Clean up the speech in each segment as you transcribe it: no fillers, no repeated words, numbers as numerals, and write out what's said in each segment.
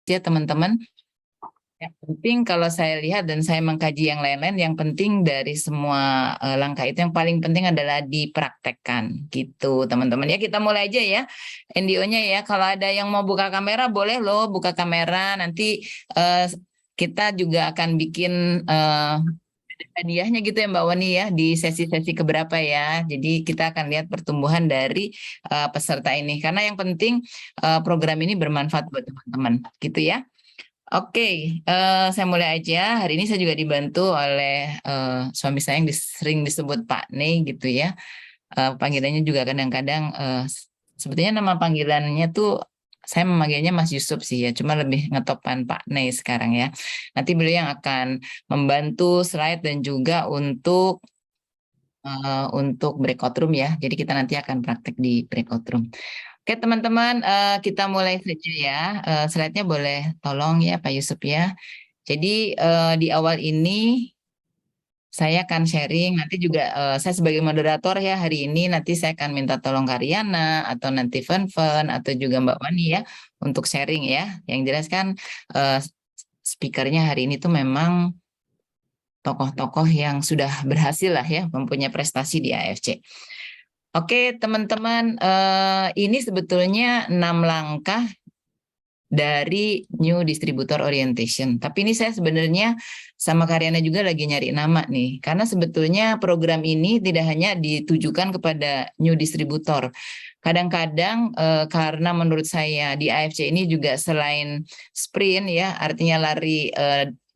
ya teman-teman. Yang penting kalau saya lihat dan saya mengkaji yang lain-lain, yang penting dari semua langkah itu yang paling penting adalah dipraktekkan gitu teman-teman. Ya kita mulai aja ya NDO-nya ya. Kalau ada yang mau buka kamera boleh loh buka kamera. Nanti kita juga akan bikin hadiahnya gitu ya Mbak Wani ya di sesi-sesi keberapa ya. Jadi kita akan lihat pertumbuhan dari peserta ini. Karena yang penting program ini bermanfaat buat teman-teman gitu ya. Oke, saya mulai aja. Hari ini saya juga dibantu oleh suami saya yang sering disebut Pak Ne gitu ya. Panggilannya juga kadang-kadang sebetulnya nama panggilannya tuh saya memanggilnya Mas Yusuf sih ya, cuma lebih ngetopan Pak Ne sekarang ya. Nanti beliau yang akan membantu slide dan juga untuk breakout room ya. Jadi kita nanti akan praktek di breakout room. Oke teman-teman, kita mulai saja ya. Slide-nya boleh tolong ya Pak Yusuf ya. Jadi di awal ini saya akan sharing, nanti juga saya sebagai moderator ya hari ini, nanti saya akan minta tolong Karyana, atau nanti Fen, atau juga Mbak Wani ya, untuk sharing ya. Yang jelas kan speakernya hari ini tuh memang tokoh-tokoh yang sudah berhasil lah ya, mempunyai prestasi di AFC. Oke teman-teman, ini sebetulnya 6 langkah dari New Distributor Orientation. Tapi ini saya sebenarnya sama Karyana juga lagi nyari nama nih. Karena sebetulnya program ini tidak hanya ditujukan kepada New Distributor. Kadang-kadang karena menurut saya di AFC ini juga selain sprint ya, artinya lari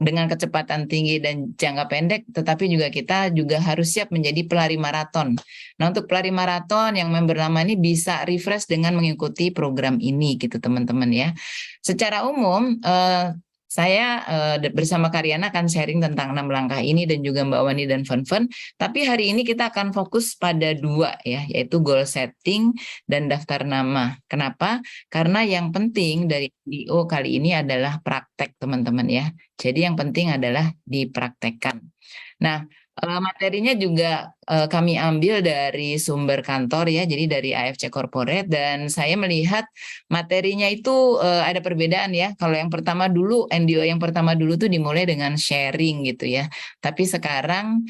dengan kecepatan tinggi dan jangka pendek, tetapi juga kita juga harus siap menjadi pelari maraton. Nah, untuk pelari maraton yang member lama ini bisa refresh dengan mengikuti program ini gitu teman-teman ya. Secara umum saya bersama Karyana akan sharing tentang 6 langkah ini dan juga Mbak Wani dan Fen. Tapi hari ini kita akan fokus pada 2 ya, yaitu goal setting dan daftar nama. Kenapa? Karena yang penting dari video kali ini adalah praktek teman-teman ya. Jadi yang penting adalah dipraktekkan. Nah, materinya juga kami ambil dari sumber kantor ya, jadi dari AFC Corporate, dan saya melihat materinya itu ada perbedaan ya. Kalau yang pertama dulu, NDO yang pertama dulu tuh dimulai dengan sharing gitu ya. Tapi sekarang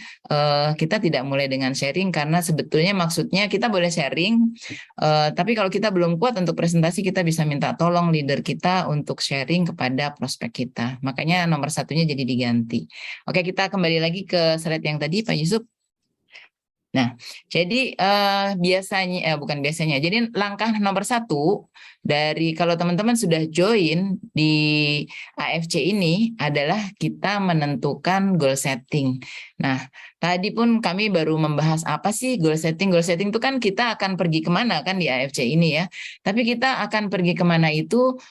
kita tidak mulai dengan sharing karena sebetulnya maksudnya kita boleh sharing, tapi kalau kita belum kuat untuk presentasi kita bisa minta tolong leader kita untuk sharing kepada prospek kita. Makanya nomor satunya jadi diganti. Oke, kita kembali lagi ke slide yang tadi Pak Yusuf. Nah, jadi biasanya, bukan biasanya, jadi langkah nomor 1 dari kalau teman-teman sudah join di AFC ini adalah kita menentukan goal setting. Nah, tadi pun kami baru membahas apa sih goal setting. Goal setting itu kan kita akan pergi kemana kan di AFC ini ya. Tapi kita akan pergi kemana itu,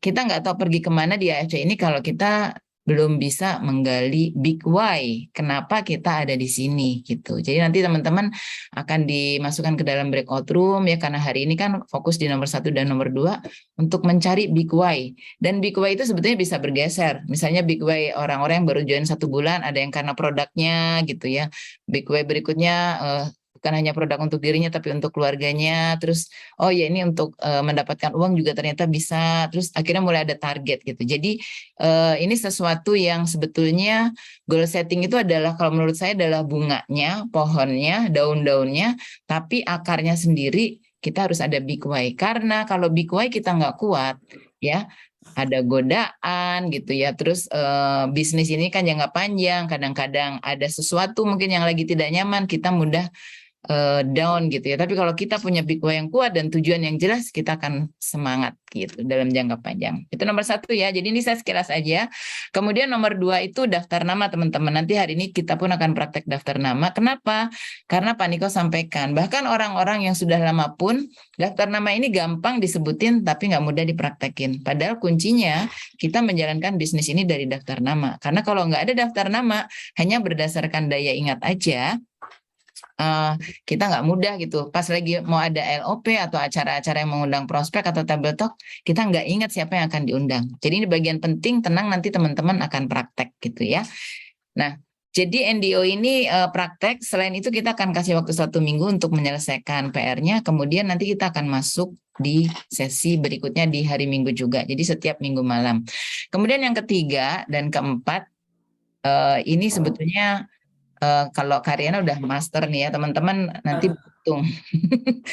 kita nggak tahu pergi kemana di AFC ini kalau kita belum bisa menggali big why, kenapa kita ada di sini gitu. Jadi nanti teman-teman akan dimasukkan ke dalam breakout room ya, karena hari ini kan fokus di nomor 1 dan nomor 2 untuk mencari big why. Dan big why itu sebetulnya bisa bergeser. Misalnya big why orang-orang yang baru join 1 bulan, ada yang karena produknya gitu ya. Big why berikutnya bukan hanya produk untuk dirinya tapi untuk keluarganya, terus oh ya ini untuk mendapatkan uang juga ternyata bisa, terus akhirnya mulai ada target gitu. Jadi ini sesuatu yang sebetulnya goal setting itu adalah kalau menurut saya adalah bunganya, pohonnya, daun-daunnya, tapi akarnya sendiri kita harus ada big why. Karena kalau big why kita nggak kuat ya, ada godaan gitu ya, terus bisnis ini kan jangka panjang, kadang-kadang ada sesuatu mungkin yang lagi tidak nyaman, kita mudah down gitu ya. Tapi kalau kita punya big why yang kuat dan tujuan yang jelas, kita akan semangat gitu dalam jangka panjang. Itu nomor 1 ya. Jadi ini saya sekilas aja. Kemudian nomor 2 itu daftar nama teman-teman. Nanti hari ini kita pun akan praktek daftar nama. Kenapa? Karena Pak Niko sampaikan, bahkan orang-orang yang sudah lama pun daftar nama ini gampang disebutin tapi nggak mudah dipraktekin. Padahal kuncinya kita menjalankan bisnis ini dari daftar nama. Karena kalau nggak ada daftar nama, hanya berdasarkan daya ingat aja, kita nggak mudah gitu. Pas lagi mau ada LOP atau acara-acara yang mengundang prospek atau table talk, kita nggak ingat siapa yang akan diundang. Jadi ini bagian penting, tenang nanti teman-teman akan praktek gitu ya. Nah, jadi NDO ini praktek, selain itu kita akan kasih waktu 1 minggu untuk menyelesaikan PR-nya, kemudian nanti kita akan masuk di sesi berikutnya di hari Minggu juga. Jadi setiap Minggu malam. Kemudian yang ketiga dan keempat, ini sebetulnya kalau Karyana udah master nih ya teman-teman, nanti beruntung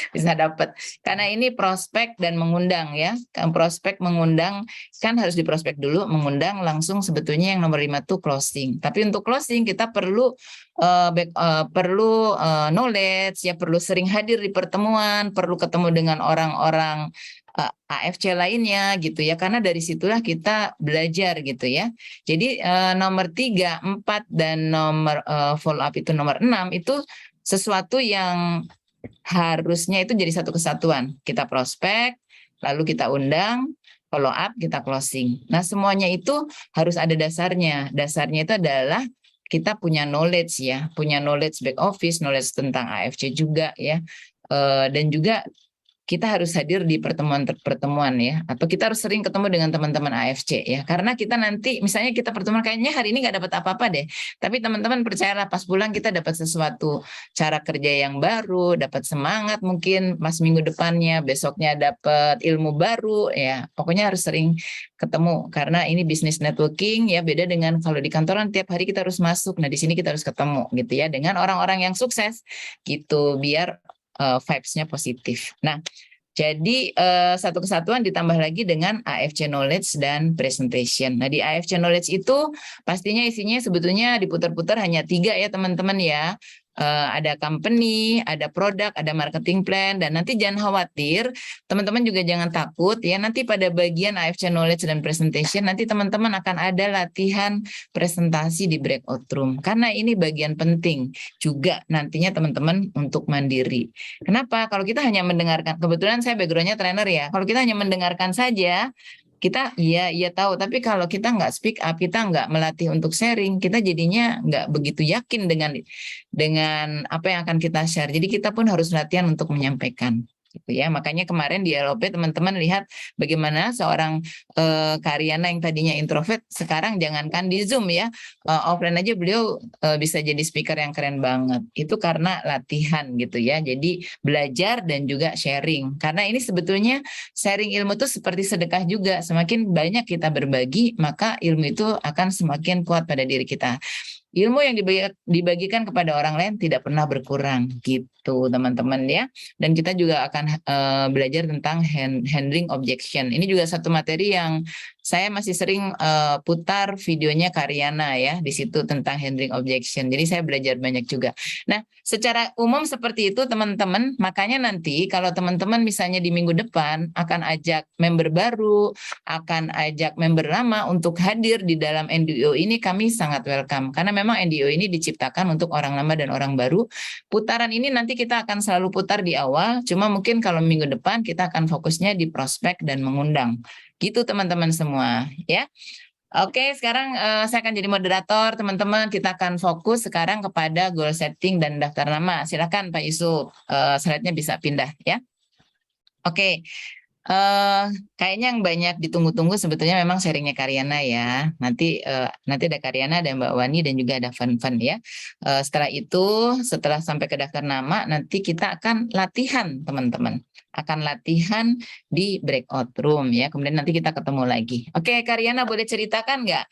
bisa dapat. Karena ini prospek dan mengundang ya. Kan prospek mengundang kan harus diprospek dulu, mengundang langsung sebetulnya yang nomor 5 tuh closing. Tapi untuk closing kita perlu knowledge ya, perlu sering hadir di pertemuan, perlu ketemu dengan orang-orang AFC lainnya gitu ya. Karena dari situlah kita belajar gitu ya. Jadi nomor 3, 4 dan nomor follow up itu nomor 6 itu sesuatu yang harusnya itu jadi satu kesatuan. Kita prospek, lalu kita undang, follow up, kita closing. Nah, semuanya itu harus ada dasarnya. Dasarnya itu adalah kita punya knowledge ya, punya knowledge back office, knowledge tentang AFC juga ya. Dan juga kita harus hadir di pertemuan-pertemuan ya, atau kita harus sering ketemu dengan teman-teman AFC ya, karena kita nanti misalnya kita pertemuan kayaknya hari ini nggak dapat apa-apa deh, tapi teman-teman percayalah pas pulang kita dapat sesuatu cara kerja yang baru, dapat semangat mungkin pas minggu depannya, besoknya dapat ilmu baru ya, pokoknya harus sering ketemu karena ini bisnis networking ya, beda dengan kalau di kantoran tiap hari kita harus masuk, nah di sini kita harus ketemu gitu ya dengan orang-orang yang sukses gitu biar vibes-nya positif. Nah, jadi satu kesatuan ditambah lagi dengan AFC Knowledge dan Presentation. Nah, di AFC Knowledge itu pastinya isinya sebetulnya diputar-putar hanya 3 ya teman-teman ya. Ada company, ada produk, ada marketing plan, dan nanti jangan khawatir, teman-teman juga jangan takut ya, nanti pada bagian AFC Knowledge dan Presentation, nanti teman-teman akan ada latihan presentasi di breakout room, karena ini bagian penting juga nantinya teman-teman untuk mandiri. Kenapa? Kalau kita hanya mendengarkan, kebetulan saya background-nya trainer ya, kalau kita hanya mendengarkan saja, kita iya tahu, tapi kalau kita nggak speak up, kita nggak melatih untuk sharing, kita jadinya nggak begitu yakin dengan apa yang akan kita share. Jadi kita pun harus latihan untuk menyampaikan. Gitu ya, makanya kemarin di LOP teman-teman lihat bagaimana seorang Karyana yang tadinya introvert sekarang jangankan di Zoom ya, offline aja beliau bisa jadi speaker yang keren banget. Itu karena latihan gitu ya. Jadi belajar dan juga sharing. Karena ini sebetulnya sharing ilmu itu seperti sedekah juga. Semakin banyak kita berbagi, maka ilmu itu akan semakin kuat pada diri kita. Ilmu yang dibagikan kepada orang lain tidak pernah berkurang gitu teman-teman ya. Dan kita juga akan belajar tentang handling objection. Ini juga satu materi yang saya masih sering putar videonya Karyana ya di situ tentang handling objection. Jadi saya belajar banyak juga. Nah, secara umum seperti itu teman-teman. Makanya nanti kalau teman-teman misalnya di minggu depan akan ajak member baru, akan ajak member lama untuk hadir di dalam NDO ini, kami sangat welcome. Karena memang NDO ini diciptakan untuk orang lama dan orang baru. Putaran ini nanti kita akan selalu putar di awal, cuma mungkin kalau minggu depan kita akan fokusnya di prospek dan mengundang. Gitu teman-teman semua ya. Oke, sekarang saya akan jadi moderator teman-teman. Kita akan fokus sekarang kepada goal setting dan daftar nama. Silakan Pak Yusuf, slide-nya bisa pindah ya. Oke. Kayaknya yang banyak ditunggu-tunggu sebetulnya memang sharingnya Karyana ya. Nanti ada Karyana, ada Mbak Wani, dan juga ada Fan ya. Setelah itu, setelah sampai ke daftar nama, nanti kita akan latihan teman-teman. Akan latihan di breakout room ya. Kemudian nanti kita ketemu lagi. Oke, Karyana boleh ceritakan nggak?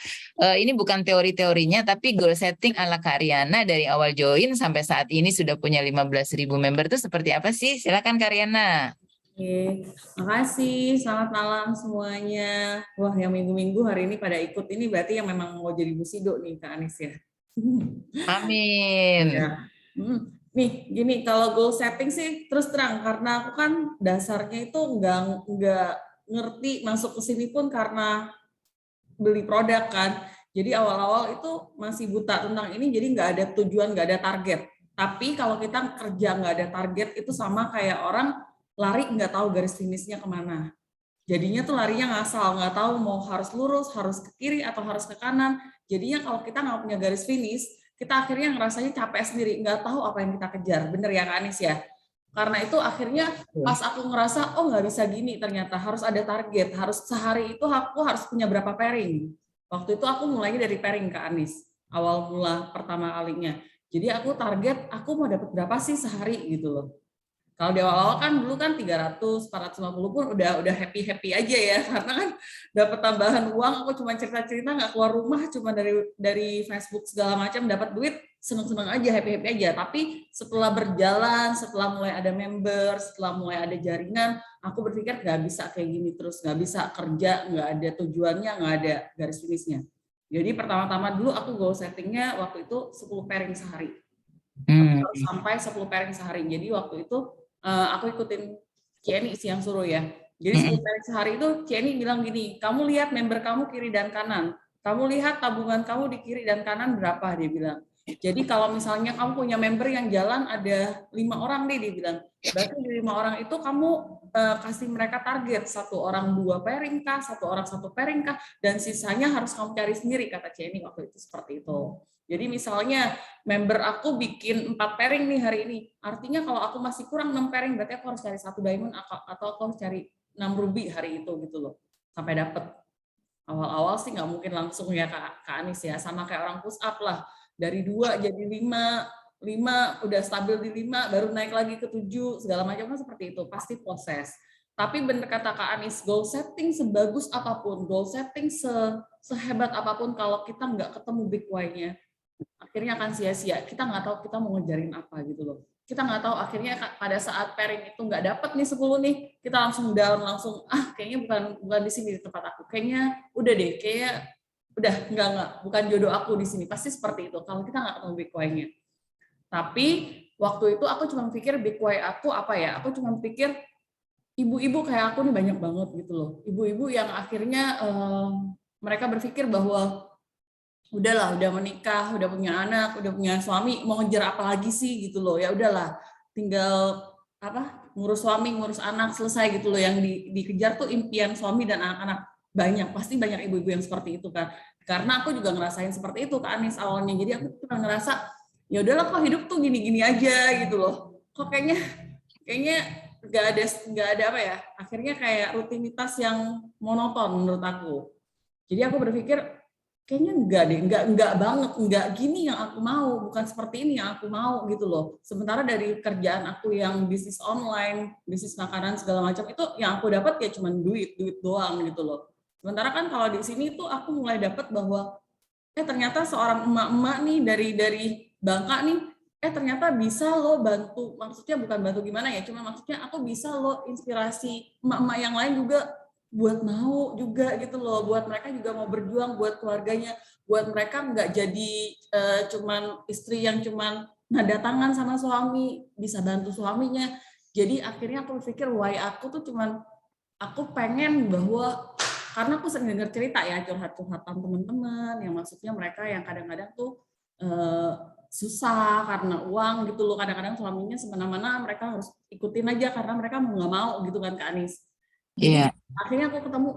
Ini bukan teori-teorinya, tapi goal setting ala Karyana dari awal join sampai saat ini sudah punya 15.000 member itu seperti apa sih? Silakan Karyana. Oke, makasih. Selamat malam semuanya. Wah, yang minggu-minggu hari ini pada ikut ini berarti yang memang mau jadi musido nih, Kak Anis ya. Amin. Ya. Nih, gini, kalau goal setting sih terus terang karena aku kan dasarnya itu nggak ngerti masuk ke sini pun karena beli produk kan. Jadi awal-awal itu masih buta tentang ini, jadi nggak ada tujuan, nggak ada target. Tapi kalau kita kerja nggak ada target itu sama kayak orang lari nggak tahu garis finishnya kemana. Jadinya tuh larinya ngasal, nggak tahu mau harus lurus, harus ke kiri atau harus ke kanan. Jadinya kalau kita nggak punya garis finish, kita akhirnya ngerasanya capek sendiri, nggak tahu apa yang kita kejar. Bener ya Kak Anis ya? Karena itu akhirnya pas aku ngerasa, oh nggak bisa gini ternyata, harus ada target, harus sehari itu aku harus punya berapa pairing. Waktu itu aku mulainya dari pairing Kak Anis, awal mula pertama kalinya. Jadi aku target, aku mau dapat berapa sih sehari gitu loh. Kalau di awal-awal kan dulu kan 300, 450 pun udah happy aja ya, karena kan dapat tambahan uang, aku cuma cerita-cerita nggak keluar rumah, cuma dari Facebook segala macam dapat duit, seneng-seneng aja, happy aja. Tapi setelah berjalan, setelah mulai ada member, setelah mulai ada jaringan, aku berpikir nggak bisa kayak gini terus, nggak bisa kerja, nggak ada tujuannya, nggak ada garis finishnya. Jadi pertama-tama dulu aku goal settingnya waktu itu 10 pairing sehari. Aku harus sampai 10 pairing sehari. Jadi waktu itu aku ikutin Cieni sih yang suruh ya. Jadi 10 pairing sehari itu Cieni bilang gini, kamu lihat member kamu kiri dan kanan. Kamu lihat tabungan kamu di kiri dan kanan berapa, dia bilang. Jadi kalau misalnya kamu punya member yang jalan ada 5 orang nih, dia bilang. Berarti di 5 orang itu kamu kasih mereka target, 1 orang 2 pairing kah, 1 orang 1 pairing kah, dan sisanya harus kamu cari sendiri, kata Cieni waktu itu seperti itu. Jadi misalnya member aku bikin 4 pairing nih hari ini. Artinya kalau aku masih kurang 6 pairing, berarti aku harus cari 1 diamond atau aku harus cari 6 ruby hari itu gitu loh. Sampai dapet. Awal-awal sih nggak mungkin langsung ya Kak Anis ya. Sama kayak orang push up lah. Dari 2 jadi 5 udah stabil di 5, baru naik lagi ke 7, segala macam kan seperti itu. Pasti proses. Tapi bener kata Kak Anis, goal setting sebagus apapun, goal setting sehebat apapun, kalau kita nggak ketemu big why-nya, akhirnya akan sia-sia. Kita nggak tahu kita mau ngejarin apa gitu loh. Kita nggak tahu akhirnya pada saat pairing itu nggak dapet nih 10 nih, kita langsung down, langsung kayaknya bukan di sini di tempat aku. Kayaknya udah deh, kayak udah enggak, bukan jodoh aku di sini. Pasti seperti itu kalau kita nggak ketemu big why-nya. Tapi waktu itu aku cuma pikir big why aku apa ya? Aku cuma pikir ibu-ibu kayak aku nih banyak banget gitu loh. Ibu-ibu yang akhirnya mereka berpikir bahwa udahlah, udah menikah, udah punya anak, udah punya suami, mau ngejar apa lagi sih gitu loh. Ya udahlah, tinggal ngurus suami, ngurus anak, selesai gitu loh. Yang dikejar tuh impian suami dan anak-anak. Banyak, pasti banyak ibu-ibu yang seperti itu kan. Karena aku juga ngerasain seperti itu Kak Anis awalnya. Jadi aku cuma ngerasa, ya udahlah kok hidup tuh gini-gini aja gitu loh. Kok kayaknya nggak ada apa ya. Akhirnya kayak rutinitas yang monoton menurut aku. Jadi aku berpikir kayaknya enggak deh, enggak banget, enggak gini yang aku mau, bukan seperti ini yang aku mau gitu loh. Sementara dari kerjaan aku yang bisnis online, bisnis makanan segala macam itu yang aku dapat ya cuma duit doang gitu loh. Sementara kan kalau di sini tuh aku mulai dapat bahwa ternyata seorang emak-emak nih dari Bangka nih, ternyata bisa lo bantu, maksudnya bukan bantu gimana ya, cuma maksudnya aku bisa lo inspirasi emak-emak yang lain juga buat mau juga gitu loh, buat mereka juga mau berjuang buat keluarganya, buat mereka nggak jadi cuman istri yang cuman nada tangan sama suami, bisa bantu suaminya. Jadi akhirnya aku pikir why aku tuh cuman aku pengen bahwa karena aku sering dengar cerita ya curhat-curhatan teman-teman yang maksudnya mereka yang kadang-kadang tuh susah karena uang gitu loh, kadang-kadang suaminya semena-mena mereka harus ikutin aja karena mereka mau nggak mau gitu kan Kak Anis. Jadi akhirnya aku ketemu,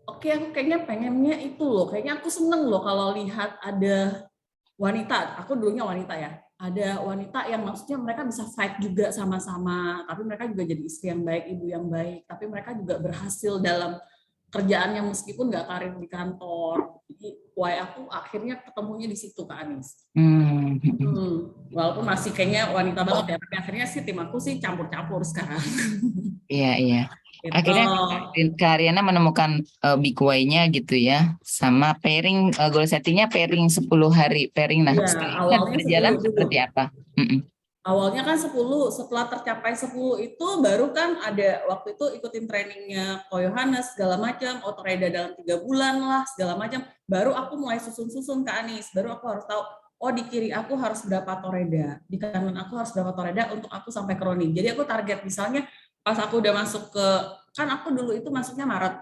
oke aku kayaknya pengennya itu loh, kayaknya aku seneng loh kalau lihat ada wanita, aku dulunya wanita ya, ada wanita yang maksudnya mereka bisa fight juga sama-sama, tapi mereka juga jadi istri yang baik, ibu yang baik, tapi mereka juga berhasil dalam kerjaannya meskipun nggak karir di kantor. Jadi why aku akhirnya ketemunya di situ Kak Anis. Walaupun masih kayaknya wanita banget ya, tapi akhirnya sih tim aku sih campur-campur sekarang. Iya. Akhirnya Kak Ariana menemukan big why-nya gitu ya, sama pairing, goal setting-nya pairing 10 hari pairing. Nah, awalnya berjalan 10 seperti apa? Awalnya kan 10, setelah tercapai 10 itu baru kan ada waktu itu ikutin trainingnya Ko Yohanes segala macam, Autoreda dalam 3 bulan lah segala macam. Baru aku mulai susun-susun ke Anis, baru aku harus tahu oh di kiri aku harus berapa toreda, di kanan aku harus berapa toreda untuk aku sampai ke Ronin. Jadi aku target misalnya pas aku udah masuk ke, kan aku dulu itu masuknya Maret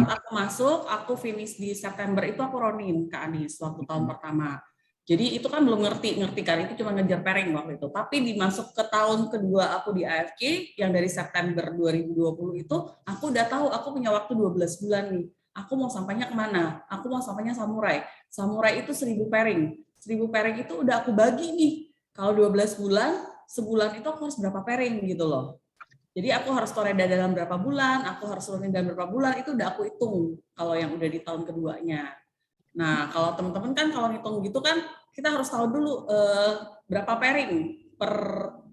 aku masuk, aku finish di September itu aku Ronin ke Anis waktu tahun pertama. Jadi itu kan belum ngerti kan, itu cuma ngejar pairing waktu itu. Tapi dimasuk ke tahun kedua aku di AFK, yang dari September 2020 itu, aku udah tahu aku punya waktu 12 bulan nih. Aku mau sampainya kemana? Aku mau sampainya Samurai. Samurai itu 1000 pairing. 1000 pairing itu udah aku bagi nih. Kalau 12 bulan, sebulan itu aku harus berapa pairing gitu loh. Jadi aku harus toreda dalam berapa bulan, aku harus turunin dalam berapa bulan, itu udah aku hitung kalau yang udah di tahun keduanya. Nah, kalau teman-teman kan kalau ngitung gitu kan, kita harus tahu dulu berapa pairing per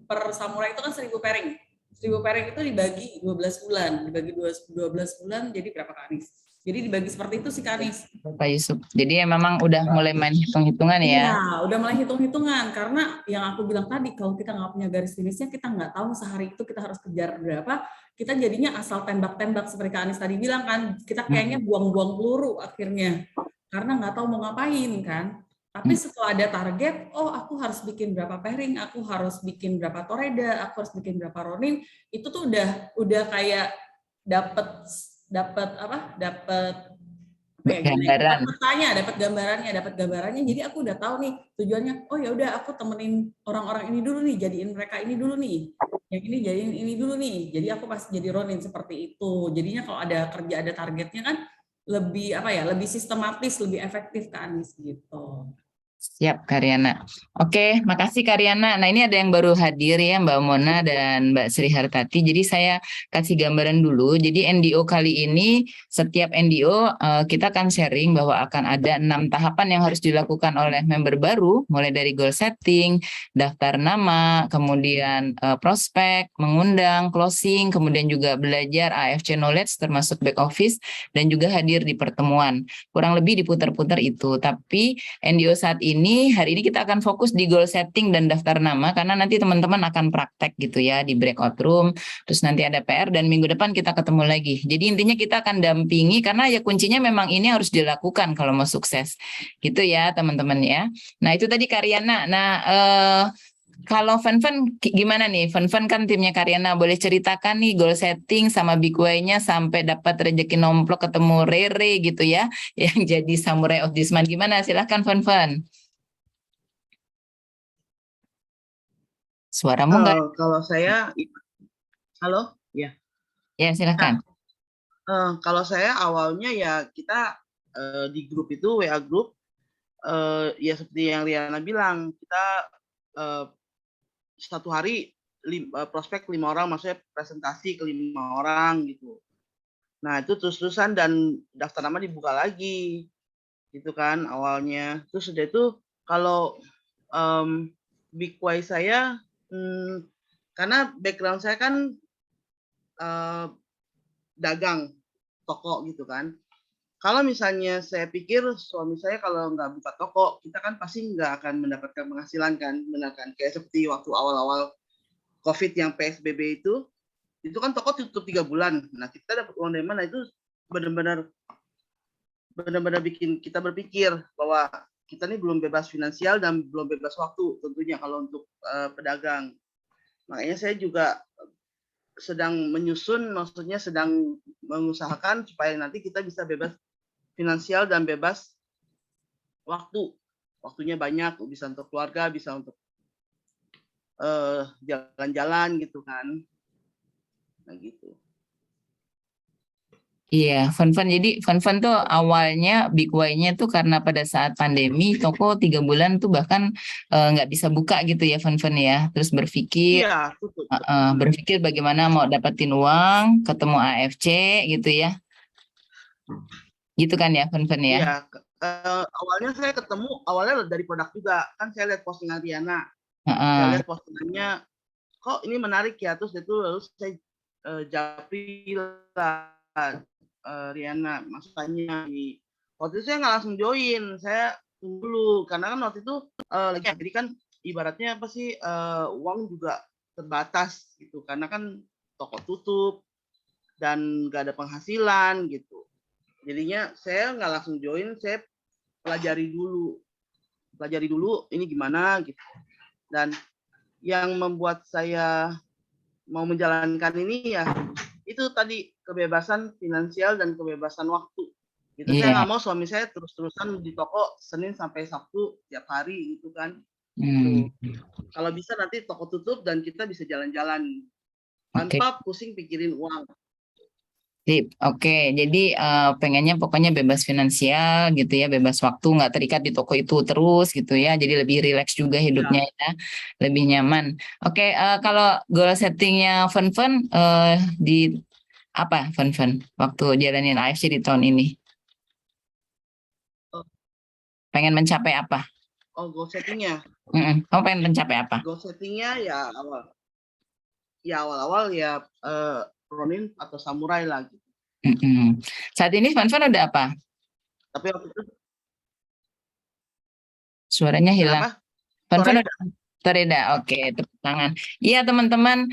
per samurai itu kan 1000 pairing. 1000 pairing itu dibagi 12 bulan, dibagi 12 bulan jadi berapa Kak Anis? Jadi dibagi seperti itu sih Kak Anis. Pak Yusuf. Jadi ya memang udah mulai main hitung-hitungan ya. Iya, udah mulai hitung-hitungan karena yang aku bilang tadi kalau kita nggak punya garis finishnya kita nggak tahu sehari itu kita harus kejar berapa, kita jadinya asal tembak-tembak seperti Kak Anis tadi bilang kan, kita kayaknya buang-buang peluru akhirnya karena nggak tahu mau ngapain kan. Tapi setelah ada target, oh aku harus bikin berapa pairing, aku harus bikin berapa toreda, aku harus bikin berapa ronin, itu tuh udah kayak dapat dapat apa? Dapat Gambaran. dapat gambarannya. Jadi aku udah tahu nih tujuannya. Oh ya udah aku temenin orang-orang ini dulu nih, jadiin mereka ini dulu nih. Yang ini jadiin ini dulu nih. Jadi aku pasti jadi ronin seperti itu. Jadinya kalau ada kerja ada targetnya kan lebih apa ya, lebih sistematis, lebih efektif kan gitu. Siap, Karyana. Oke, makasih Karyana. Nah, ini ada yang baru hadir ya, Mbak Mona dan Mbak Sri Hartati. Jadi saya kasih gambaran dulu. Jadi NDO kali ini, setiap NDO kita akan sharing bahwa akan ada 6 tahapan yang harus dilakukan oleh member baru, mulai dari goal setting, daftar nama, kemudian prospek, mengundang, closing, kemudian juga belajar AFC knowledge termasuk back office, dan juga hadir di pertemuan. Kurang lebih diputar-putar itu. Tapi NDO saat ini, hari ini kita akan fokus di goal setting dan daftar nama, karena nanti teman-teman akan praktek gitu ya di breakout room, terus nanti ada PR, dan minggu depan kita ketemu lagi. Jadi intinya kita akan dampingi, karena ya kuncinya memang ini harus dilakukan kalau mau sukses. Gitu ya teman-teman ya. Nah itu tadi Karyana. Nah kalau Fan-Fan gimana nih? Fan-Fan kan timnya Karyana, boleh ceritakan nih goal setting sama big way-nya sampai dapat rezeki nomplok ketemu Rere gitu ya, yang jadi Samurai of this month. Gimana? Silahkan Fan-Fan. Suaramu enggak? Kalau saya, halo, ya. Ya silakan. Kalau saya awalnya ya kita di grup itu WA grup, ya seperti yang Riana bilang, kita satu hari prospek 5 orang, maksudnya presentasi ke 5 orang gitu. Nah itu terus-terusan dan daftar nama dibuka lagi, gitu kan awalnya. Terus udah itu kalau big why saya, karena background saya kan dagang toko gitu kan. Kalau misalnya saya pikir suami saya kalau nggak buka toko, kita kan pasti nggak akan mendapatkan penghasilan kan, benar kan? Kayak seperti waktu awal-awal COVID yang PSBB itu kan toko tutup 3 bulan. Nah kita dapat uang dari mana, itu benar-benar bikin kita berpikir bahwa kita ini belum bebas finansial dan belum bebas waktu tentunya kalau untuk pedagang. Makanya saya juga sedang menyusun, maksudnya sedang mengusahakan supaya nanti kita bisa bebas finansial dan bebas waktu. Waktunya banyak, bisa untuk keluarga, bisa untuk jalan-jalan gitu kan. Nah gitu. Iya, Fan-Fan. Jadi Fan-Fan tuh awalnya big why-nya tuh karena pada saat pandemi toko 3 bulan tuh bahkan nggak bisa buka gitu ya Fan-Fan ya. Terus berpikir, Iya, tutup. berpikir bagaimana mau dapetin uang, ketemu AFC gitu ya. Gitu kan ya Fan-Fan ya. Iya, awalnya saya ketemu awalnya dari produk juga kan, saya lihat postingan Riana, saya lihat postingannya kok ini menarik ya, terus itu lalu saya japri lah Riana masukkannya. Waktu itu saya nggak langsung join, saya tunggu dulu karena kan waktu itu lagi jadi kan ibaratnya apa sih, uang juga terbatas gitu karena kan toko tutup dan nggak ada penghasilan gitu. Jadinya saya nggak langsung join, saya pelajari dulu ini gimana gitu. Dan yang membuat saya mau menjalankan ini ya itu tadi kebebasan finansial dan kebebasan waktu. Gitu. Saya nggak mau suami saya terus-terusan di toko Senin sampai Sabtu tiap hari gitu kan. Gitu. Kalau bisa nanti toko tutup dan kita bisa jalan-jalan tanpa pusing pikirin uang. Oke, jadi pengennya pokoknya bebas finansial gitu ya, bebas waktu, nggak terikat di toko itu terus gitu ya, jadi lebih rileks juga hidupnya ya, lebih nyaman. Oke, kalau goal settingnya Fan-Fan di apa Fan-Fan waktu jalanin AFC di tahun ini? Pengen mencapai apa? Oh, goal settingnya? Kamu pengen mencapai apa? Goal settingnya ya awal. ya awal-awal ya Ronin atau samurai lah gitu. Saat ini Fanfan udah apa? Tapi waktu itu Suaranya hilang. kenapa? Fanfan Toreda. udah Toreda, oke, tepuk tangan. Iya teman-teman,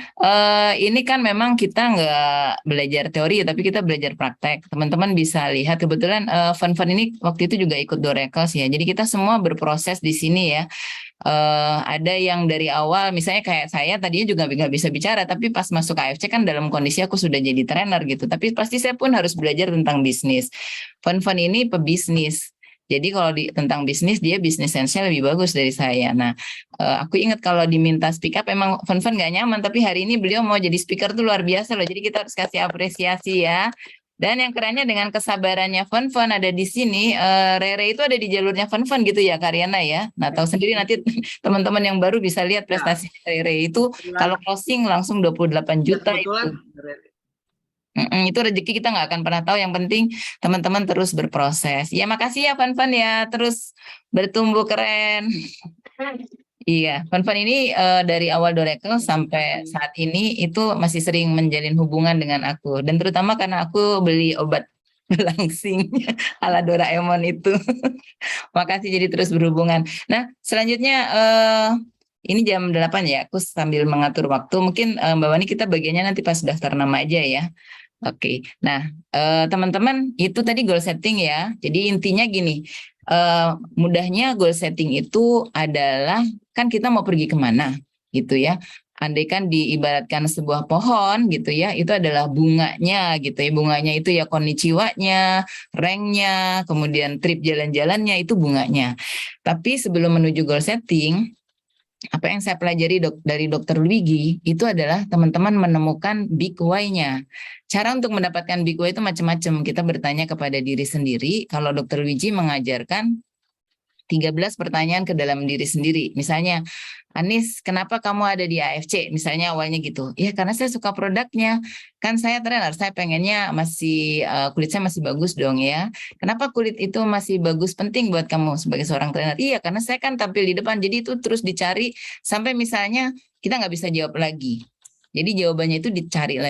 ini kan memang kita nggak belajar teori, tapi kita belajar praktek. Teman-teman bisa lihat, kebetulan Fanfan ini waktu itu juga ikut Dorekos ya. Jadi kita semua berproses di sini ya. Ada yang dari awal, misalnya kayak saya tadinya juga nggak bisa bicara, tapi pas masuk AFC kan dalam kondisi aku sudah jadi trainer gitu. Tapi pasti saya pun harus belajar tentang bisnis. Fanfan ini pebisnis. Jadi kalau tentang bisnis, dia bisnis sense-nya lebih bagus dari saya. Nah, aku ingat kalau diminta speak up, emang Fanfan nggak nyaman, tapi hari ini beliau mau jadi speaker tuh luar biasa loh. Jadi kita harus kasih apresiasi ya. Dan yang kerennya dengan kesabarannya Fanfan ada di sini, Rere itu ada di jalurnya Fanfan gitu ya, Karyana ya. Nah, tahu sendiri nanti teman-teman yang baru bisa lihat prestasi Rere itu, kalau closing langsung 28 juta kebetulan itu. Itu rezeki kita nggak akan pernah tahu. Yang penting teman-teman terus berproses. Ya makasih ya Fanfan ya, terus bertumbuh keren. Iya, Fanfan ini dari awal Dorekel sampai saat ini itu masih sering menjalin hubungan dengan aku. Dan terutama karena aku beli obat langsing ala Doraemon itu. Makasih jadi terus berhubungan. Nah, selanjutnya ini jam 8 ya, aku sambil mengatur waktu. Mungkin Mbak Wani kita bagiannya nanti pas daftar nama aja ya. Oke, nah teman-teman itu tadi goal setting ya. Jadi intinya gini, mudahnya goal setting itu adalah kan kita mau pergi kemana gitu ya. Andaikan diibaratkan sebuah pohon gitu ya, itu adalah bunganya gitu ya. Bunganya itu ya konnichiwa-nya, ranknya, kemudian trip jalan-jalannya itu bunganya. Tapi sebelum menuju goal setting, apa yang saya pelajari dari Dr. Luigi itu adalah teman-teman menemukan big why-nya. Cara untuk mendapatkan big why itu macam-macam. Kita bertanya kepada diri sendiri. Kalau Dr. Luigi mengajarkan 13 pertanyaan ke dalam diri sendiri. Misalnya, Anis, kenapa kamu ada di AFC? Misalnya awalnya gitu. Ya karena saya suka produknya. Kan saya trainer, saya pengennya masih kulit saya masih bagus dong ya. Kenapa kulit itu masih bagus penting buat kamu sebagai seorang trainer? Iya, karena saya kan tampil di depan. Jadi itu terus dicari sampai misalnya kita nggak bisa jawab lagi. Jadi jawabannya itu dicari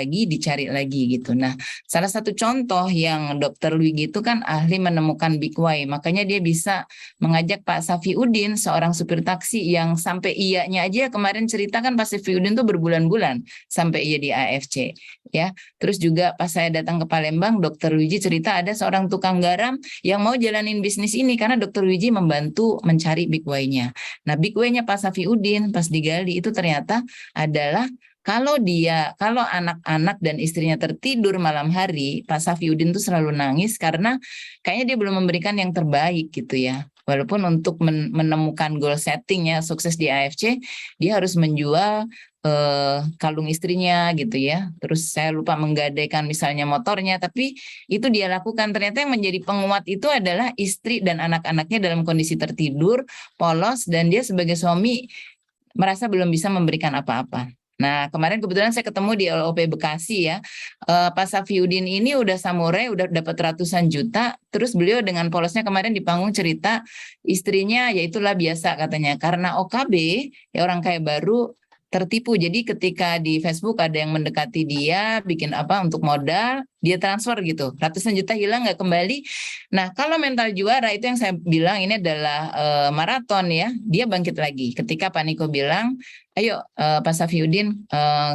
lagi gitu. Nah, salah satu contoh yang Dr. Luigi itu kan ahli menemukan big why. Makanya dia bisa mengajak Pak Safiuddin, seorang supir taksi yang sampai iyanya aja kemarin cerita kan Pak Safiuddin tuh berbulan-bulan sampai iya di AFC. Ya, terus juga pas saya datang ke Palembang, Dr. Luigi cerita ada seorang tukang garam yang mau jalanin bisnis ini karena Dr. Luigi membantu mencari big why-nya. Nah, big why-nya Pak Safiuddin pas digali itu ternyata adalah kalau anak-anak dan istrinya tertidur malam hari, Pak Safiuddin tuh selalu nangis karena kayaknya dia belum memberikan yang terbaik gitu ya. Walaupun untuk menemukan goal settingnya sukses di AFC, dia harus menjual kalung istrinya gitu ya. Terus saya lupa menggadaikan misalnya motornya, tapi itu dia lakukan. Ternyata yang menjadi penguat itu adalah istri dan anak-anaknya dalam kondisi tertidur, polos, dan dia sebagai suami merasa belum bisa memberikan apa-apa. Nah, kemarin kebetulan saya ketemu di LOP Bekasi ya. Pak Safiuddin ini udah samurai, udah dapat ratusan juta. Terus beliau dengan polosnya kemarin di panggung cerita istrinya, ya itulah biasa katanya. Karena OKB, ya orang kaya baru, tertipu. Jadi ketika di Facebook ada yang mendekati dia, bikin apa untuk modal, dia transfer gitu. Ratusan juta hilang nggak kembali. Nah, kalau mental juara itu yang saya bilang ini adalah maraton ya. Dia bangkit lagi. Ketika Pak Niko bilang, ayo Pak Safiuddin,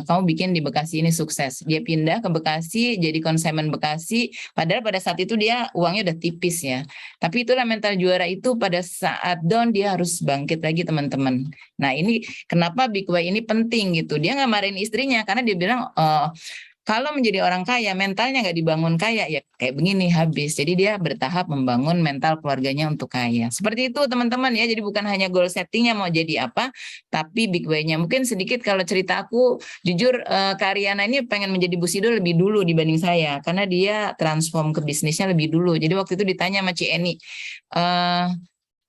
kamu bikin di Bekasi ini sukses. Dia pindah ke Bekasi, jadi konsumen Bekasi. Padahal pada saat itu dia uangnya udah tipis ya. Tapi itulah mental juara itu pada saat down dia harus bangkit lagi teman-teman. Nah ini kenapa Big Way ini penting gitu. Dia nggak marahin istrinya karena dia bilang, kalau menjadi orang kaya, mentalnya nggak dibangun kaya, ya kayak begini habis. Jadi dia bertahap membangun mental keluarganya untuk kaya. Seperti itu teman-teman ya, jadi bukan hanya goal settingnya mau jadi apa, tapi big way-nya. Mungkin sedikit kalau cerita aku, jujur Kak Riana ini pengen menjadi Busido lebih dulu dibanding saya, karena dia transform ke bisnisnya lebih dulu. Jadi waktu itu ditanya sama Ci Eni,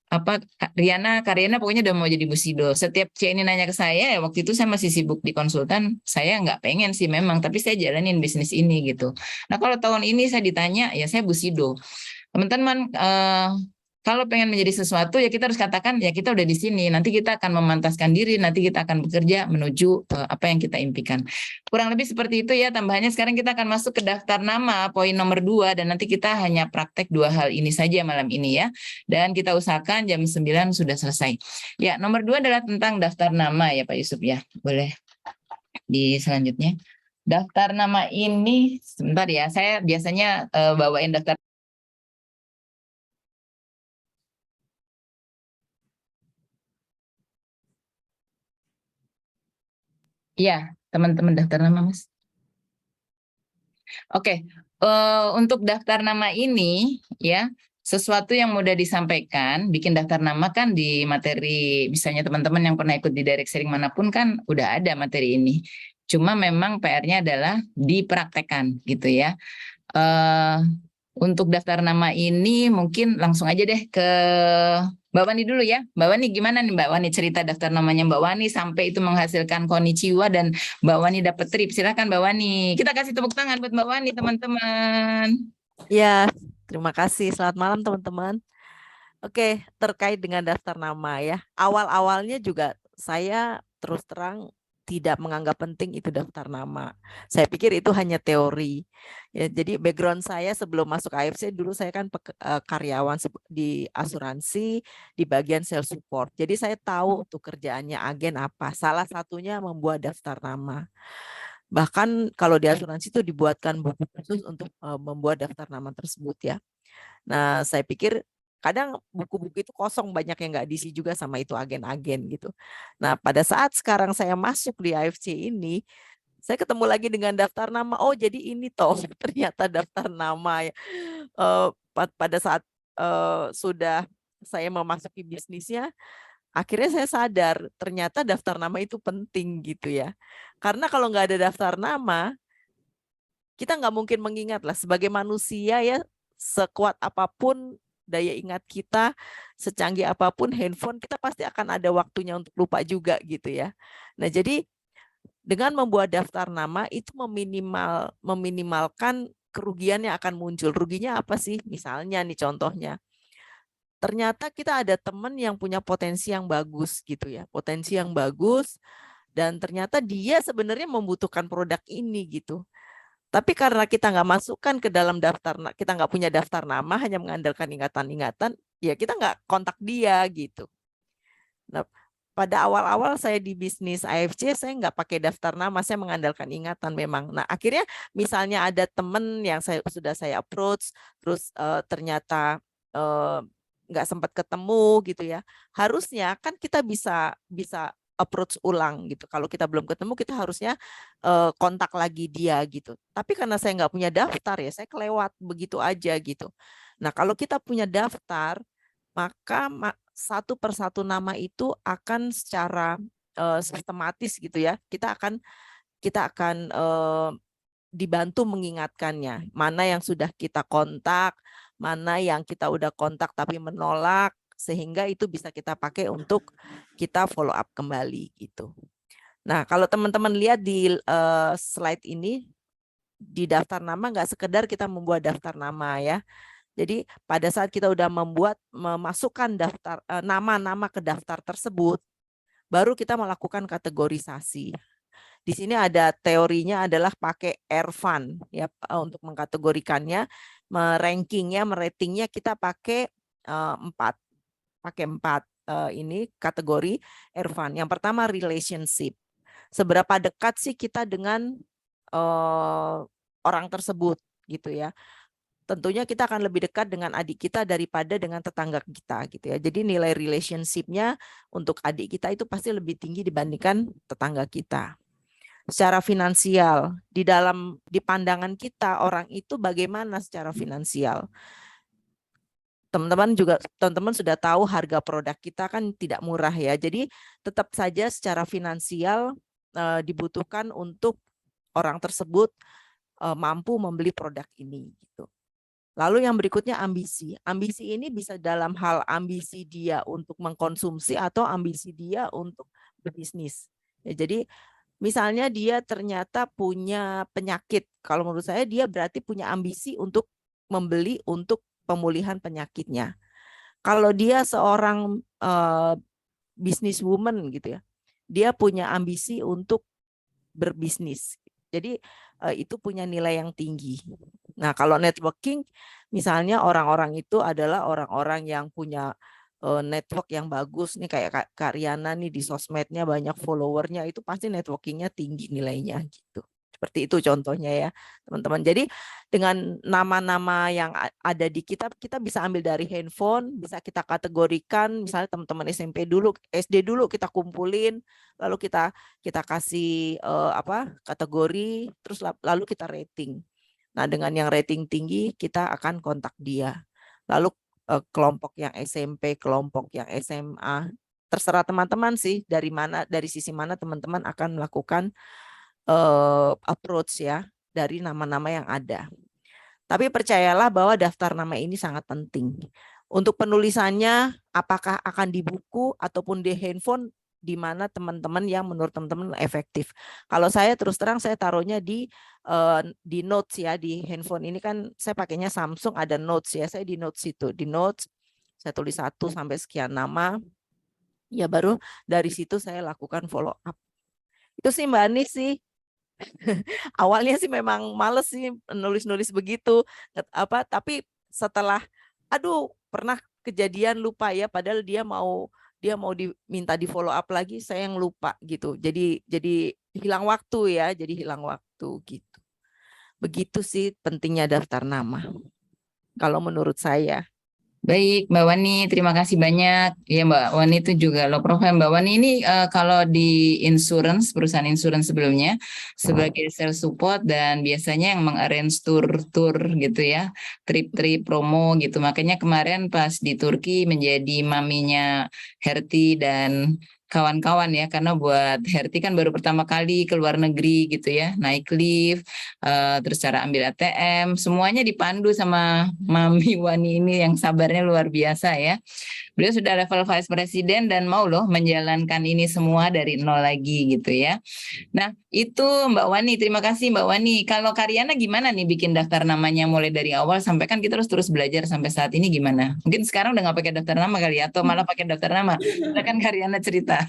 Kak Riana pokoknya udah mau jadi Busido. Setiap C ini nanya ke saya, ya waktu itu saya masih sibuk di konsultan, saya nggak pengen sih memang, tapi saya jalanin bisnis ini gitu. Nah kalau tahun ini saya ditanya, ya saya Busido. Teman-teman, Kalau pengen menjadi sesuatu ya kita harus katakan ya kita udah di sini. Nanti kita akan memantaskan diri, nanti kita akan bekerja menuju apa yang kita impikan. Kurang lebih seperti itu ya tambahannya. Sekarang kita akan masuk ke daftar nama, poin nomor 2, dan nanti kita hanya praktek 2 hal ini saja malam ini ya. Dan kita usahakan jam 9 sudah selesai. Ya, nomor 2 adalah tentang daftar nama ya Pak Yusuf ya. Boleh di selanjutnya. Daftar nama ini, sebentar ya, saya biasanya bawain daftar. Iya, teman-teman daftar nama, Mas. Oke, untuk daftar nama ini ya, sesuatu yang mudah disampaikan, bikin daftar nama kan di materi, misalnya teman-teman yang pernah ikut di direct sharing manapun kan udah ada materi ini. Cuma memang PR-nya adalah dipraktekkan gitu ya. Untuk daftar nama ini mungkin langsung aja deh ke Mbak Wani dulu ya. Mbak Wani gimana nih Mbak Wani cerita daftar namanya Mbak Wani sampai itu menghasilkan konnichiwa dan Mbak Wani dapat trip. Silakan Mbak Wani. Kita kasih tepuk tangan buat Mbak Wani teman-teman. Ya, terima kasih. Selamat malam teman-teman. Oke, terkait dengan daftar nama ya. Awal-awalnya juga saya terus terang tidak menganggap penting itu daftar nama. Saya pikir itu hanya teori. Ya, jadi background saya sebelum masuk AFC dulu saya kan karyawan di asuransi di bagian sales support. Jadi saya tahu tuh kerjaannya agen apa. Salah satunya membuat daftar nama. Bahkan kalau di asuransi itu dibuatkan buku khusus untuk membuat daftar nama tersebut ya. Nah, saya pikir kadang buku-buku itu kosong, banyak yang nggak diisi juga sama itu agen-agen gitu. Nah, pada saat sekarang saya masuk di AFC ini, saya ketemu lagi dengan daftar nama. Oh, jadi ini toh ternyata daftar nama ya. Pada saat sudah saya memasuki bisnisnya, akhirnya saya sadar ternyata daftar nama itu penting gitu ya. Karena kalau nggak ada daftar nama, kita nggak mungkin mengingat lah sebagai manusia ya, sekuat apapun daya ingat kita, secanggih apapun handphone, kita pasti akan ada waktunya untuk lupa juga gitu ya. Nah, jadi dengan membuat daftar nama itu meminimalkan kerugian yang akan muncul. Ruginya apa sih? Misalnya nih contohnya, ternyata kita ada teman yang punya potensi yang bagus gitu ya, potensi yang bagus, dan ternyata dia sebenarnya membutuhkan produk ini gitu. Tapi karena kita nggak masukkan ke dalam daftar, kita nggak punya daftar nama, hanya mengandalkan ingatan-ingatan, ya kita nggak kontak dia gitu. Nah, pada awal-awal saya di bisnis AFC, saya nggak pakai daftar nama, saya mengandalkan ingatan memang. Nah, akhirnya misalnya ada teman yang sudah saya approach, terus ternyata nggak sempat ketemu gitu ya. Harusnya kan kita bisa approach ulang gitu. Kalau kita belum ketemu, kita harusnya kontak lagi dia gitu. Tapi karena saya nggak punya daftar ya, saya kelewat begitu aja gitu. Nah, kalau kita punya daftar, maka satu persatu nama itu akan secara sistematis gitu ya. Kita akan dibantu mengingatkannya. Mana yang sudah kita kontak, mana yang kita udah kontak tapi menolak, sehingga itu bisa kita pakai untuk kita follow up kembali gitu. Nah, kalau teman-teman lihat di slide ini, di daftar nama nggak sekedar kita membuat daftar nama ya. Jadi pada saat kita udah memasukkan daftar nama-nama ke daftar tersebut, baru kita melakukan kategorisasi. Di sini ada teorinya adalah pakai Ervan ya untuk mengkategorikannya, merankingnya, meratingnya kita pakai 4. Pakai 4 ini kategori Ervan. Yang pertama relationship. Seberapa dekat sih kita dengan orang tersebut gitu ya. Tentunya kita akan lebih dekat dengan adik kita daripada dengan tetangga kita gitu ya. Jadi nilai relationship-nya untuk adik kita itu pasti lebih tinggi dibandingkan tetangga kita. Secara finansial, di pandangan kita orang itu bagaimana secara finansial? Teman-teman sudah tahu harga produk kita kan tidak murah ya. Jadi tetap saja secara finansial dibutuhkan untuk orang tersebut mampu membeli produk ini gitu. Lalu yang berikutnya ambisi. Ambisi ini bisa dalam hal ambisi dia untuk mengkonsumsi atau ambisi dia untuk berbisnis. Ya, jadi misalnya dia ternyata punya penyakit. Kalau menurut saya dia berarti punya ambisi untuk membeli untuk pemulihan penyakitnya. Kalau dia seorang businesswoman gitu ya, dia punya ambisi untuk berbisnis. Jadi itu punya nilai yang tinggi. Nah, kalau networking misalnya orang-orang itu adalah orang-orang yang punya network yang bagus nih, kayak Kak Riana nih di sosmednya banyak followernya, itu pasti networkingnya tinggi nilainya gitu. Seperti itu contohnya ya teman-teman. Jadi dengan nama-nama yang ada di kita bisa ambil dari handphone, bisa kita kategorikan. Misalnya teman-teman SMP dulu, SD dulu kita kumpulin, lalu kita kasih kategori, terus lalu kita rating. Nah, dengan yang rating tinggi kita akan kontak dia. Lalu kelompok yang SMP, kelompok yang SMA, terserah teman-teman sih dari sisi mana teman-teman akan melakukan approach ya dari nama-nama yang ada. Tapi percayalah bahwa daftar nama ini sangat penting. Untuk penulisannya apakah akan di buku ataupun di handphone, di mana teman-teman yang menurut teman-teman efektif. Kalau saya terus terang saya taruhnya di notes ya, di handphone ini kan saya pakainya Samsung, ada notes ya, saya di notes itu, di notes saya tulis 1 sampai sekian nama, ya baru dari situ saya lakukan follow up. Itu sih Mbak Anis sih. Awalnya sih memang males sih nulis-nulis begitu, tapi setelah pernah kejadian lupa ya, padahal dia mau diminta di follow up lagi, saya yang lupa gitu. Jadi hilang waktu ya, gitu. Begitu sih pentingnya daftar nama. Kalau menurut saya. Baik, Mbak Wani, terima kasih banyak. Ya, Mbak Wani itu juga low profile. Mbak Wani ini kalau di perusahaan insurance sebelumnya sebagai sales support dan biasanya yang mengarrange tour gitu ya, trip-trip promo gitu. Makanya kemarin pas di Turki menjadi maminya Herti dan kawan-kawan ya, karena buat Herti kan baru pertama kali ke luar negeri gitu ya, naik lift, terus cara ambil ATM, semuanya dipandu sama Mami Wani ini yang sabarnya luar biasa ya. Beliau sudah level Vice President dan mau loh menjalankan ini semua dari nol lagi gitu ya. Nah itu Mbak Wani, terima kasih Mbak Wani. Kalau Karyana gimana nih bikin daftar namanya mulai dari awal sampai kan kita terus belajar sampai saat ini gimana? Mungkin sekarang udah nggak pakai daftar nama kali ya, atau malah pakai daftar nama. Silakan Karyana cerita.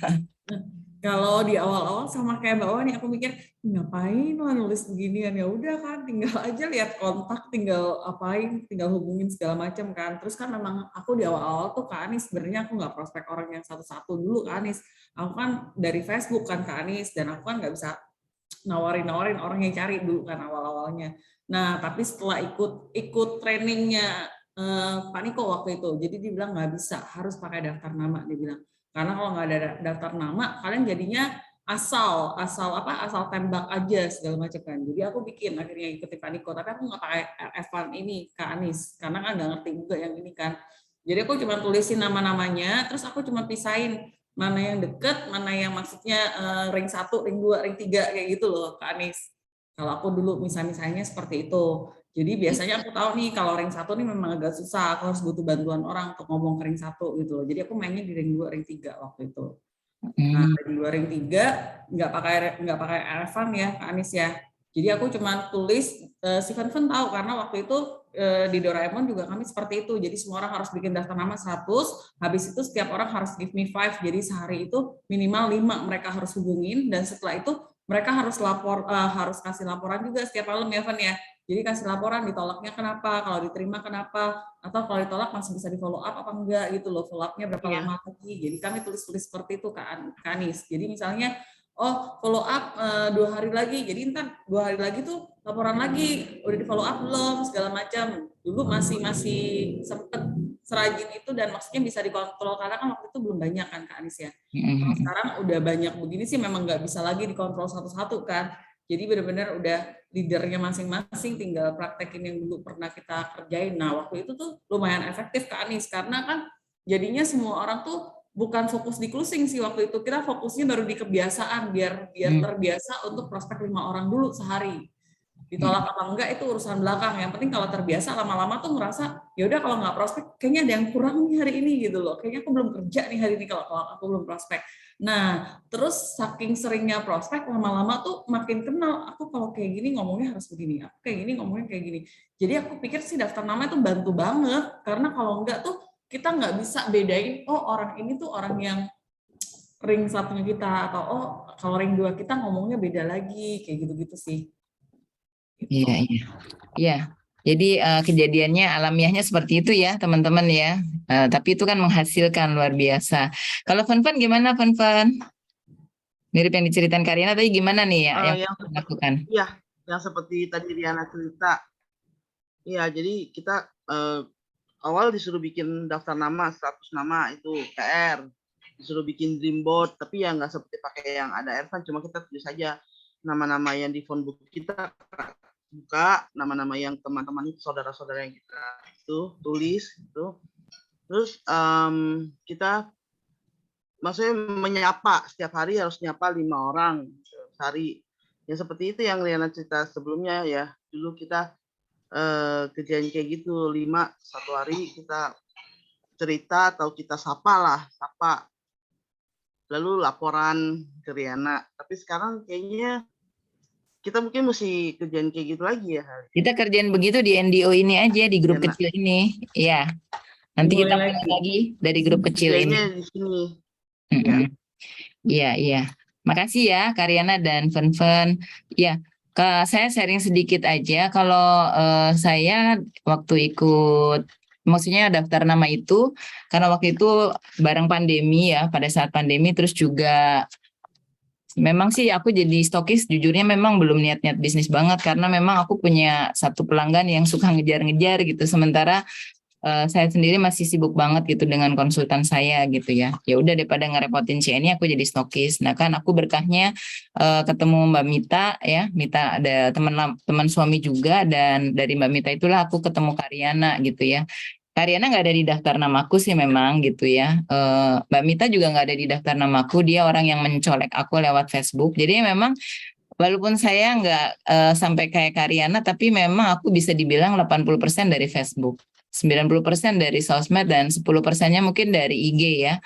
Kalau di awal-awal sama kayak Mbak Wani, aku mikir ngapain lah nulis beginian, ya udah kan tinggal aja lihat kontak, tinggal apain, tinggal hubungin segala macam kan. Terus kan memang aku di awal-awal tuh Kak Anis sebenarnya aku nggak prospek orang yang satu-satu dulu Kak Anis. Aku kan dari Facebook kan Kak Anis, dan aku kan nggak bisa nawarin orang yang cari dulu kan awal-awalnya. Nah tapi setelah ikut trainingnya Pak Niko waktu itu, jadi dia bilang nggak bisa, harus pakai daftar nama, dia bilang. Karena kalau nggak ada daftar nama, kalian jadinya asal tembak aja segala macam kan. Jadi aku bikin akhirnya ikutin Pak Niko, tapi aku nggak pakai F1 ini Kak Anis, karena kan nggak ngerti juga yang ini kan. Jadi aku cuma tulisin nama-namanya, terus aku cuma pisahin mana yang deket, mana yang maksudnya ring 1, ring 2, ring 3 kayak gitu loh Kak Anis. Kalau aku dulu misalnya seperti itu. Jadi biasanya aku tahu nih kalau ring 1 nih memang agak susah, aku harus butuh bantuan orang untuk ngomong ke ring 1 gitu loh. Jadi aku mainnya di ring 2, ring 3 waktu itu. Nah, di 2 ring 3 nggak pakai Evan ya, Kak Anis ya. Jadi aku cuma tulis si Van tahu karena waktu itu di Doraemon juga kami seperti itu. Jadi semua orang harus bikin daftar nama 100, habis itu setiap orang harus give me 5. Jadi sehari itu minimal 5 mereka harus hubungin, dan setelah itu mereka harus harus kasih laporan juga setiap malam ya Van ya. Jadi kasih laporan ditolaknya kenapa, kalau diterima kenapa, atau kalau ditolak masih bisa di follow up apa enggak gitu loh, follow up-nya berapa lama lagi. Jadi kami tulis-tulis seperti itu Kak Anis. Jadi misalnya follow up 2 hari lagi, jadi ntar 2 hari lagi tuh laporan lagi, udah di follow up belum segala macam. Dulu masih sempet serajin itu, dan maksudnya bisa dikontrol karena kan waktu itu belum banyak kan Kak Anis ya. Sekarang udah banyak begini sih memang nggak bisa lagi dikontrol satu-satu kan. Jadi benar-benar udah leadernya masing-masing, tinggal praktekin yang dulu pernah kita kerjain. Nah waktu itu tuh lumayan efektif Kak Anis, karena kan jadinya semua orang tuh bukan fokus di closing sih waktu itu, kita fokusnya baru di kebiasaan, biar terbiasa untuk prospek 5 orang dulu sehari. Ditolak apa enggak itu urusan belakang, yang penting kalau terbiasa lama-lama tuh ngerasa ya udah kalau nggak prospek kayaknya ada yang kurang nih hari ini gitu loh, kayaknya aku belum kerja nih hari ini kalau aku belum prospek. Nah terus saking seringnya prospek, lama-lama tuh makin kenal, aku kalau kayak gini ngomongnya harus begini, aku kayak gini ngomongnya kayak gini. Jadi aku pikir sih daftar nama itu bantu banget, karena kalau enggak tuh kita nggak bisa bedain, oh orang ini tuh orang yang ring satunya kita, atau oh kalau ring 2 kita ngomongnya beda lagi, kayak gitu-gitu sih. Gitu. Iya, iya. Iya. Jadi kejadiannya alamiahnya seperti itu ya, teman-teman ya. Tapi itu kan menghasilkan luar biasa. Kalau Fun gimana Fun? Mirip yang diceritain Karyana tadi gimana nih ya yang dilakukan? Iya, yang seperti tadi Riana cerita. Iya, jadi kita awal disuruh bikin daftar nama 100 nama itu PR, disuruh bikin dream board, tapi ya nggak seperti pakai yang ada Ervan, cuma kita tulis saja nama-nama yang di phone book kita, buka nama-nama yang teman-teman itu saudara-saudara yang kita itu tulis itu, terus kita maksudnya menyapa setiap hari harus nyapa 5 orang sehari. Ya seperti itu yang Riana cerita sebelumnya ya. Dulu kita kejadian kayak gitu 5 satu hari kita cerita atau kita sapa. Lalu laporan ke Riana. Tapi sekarang kayaknya kita mungkin mesti kerjaan kayak gitu lagi ya. Kita kerjain begitu di NDO ini aja, di grup kecil ini. Ya. Nanti kita mulai lagi dari grup kecil ini. Di sini. Iya. Makasih ya Karyana dan Fun. Ya, saya sharing sedikit aja. Kalau saya waktu ikut, maksudnya daftar nama itu, karena waktu itu bareng pandemi ya, pada saat pandemi, terus juga memang sih aku jadi stokis, jujurnya memang belum niat-niat bisnis banget, karena memang aku punya satu pelanggan yang suka ngejar-ngejar gitu, sementara saya sendiri masih sibuk banget gitu dengan konsultan saya gitu ya. Ya udah daripada ngerepotin ini aku jadi stokis. Nah kan aku berkahnya ketemu Mbak Mita ya. Mita ada teman suami juga, dan dari Mbak Mita itulah aku ketemu Karyana gitu ya. Karyana nggak ada di daftar namaku sih memang gitu ya. Mbak Mita juga nggak ada di daftar namaku. Dia orang yang mencolek aku lewat Facebook. Jadi memang walaupun saya nggak sampai kayak Karyana, tapi memang aku bisa dibilang 80% dari Facebook. 90% dari sosmed, dan 10%-nya mungkin dari IG ya.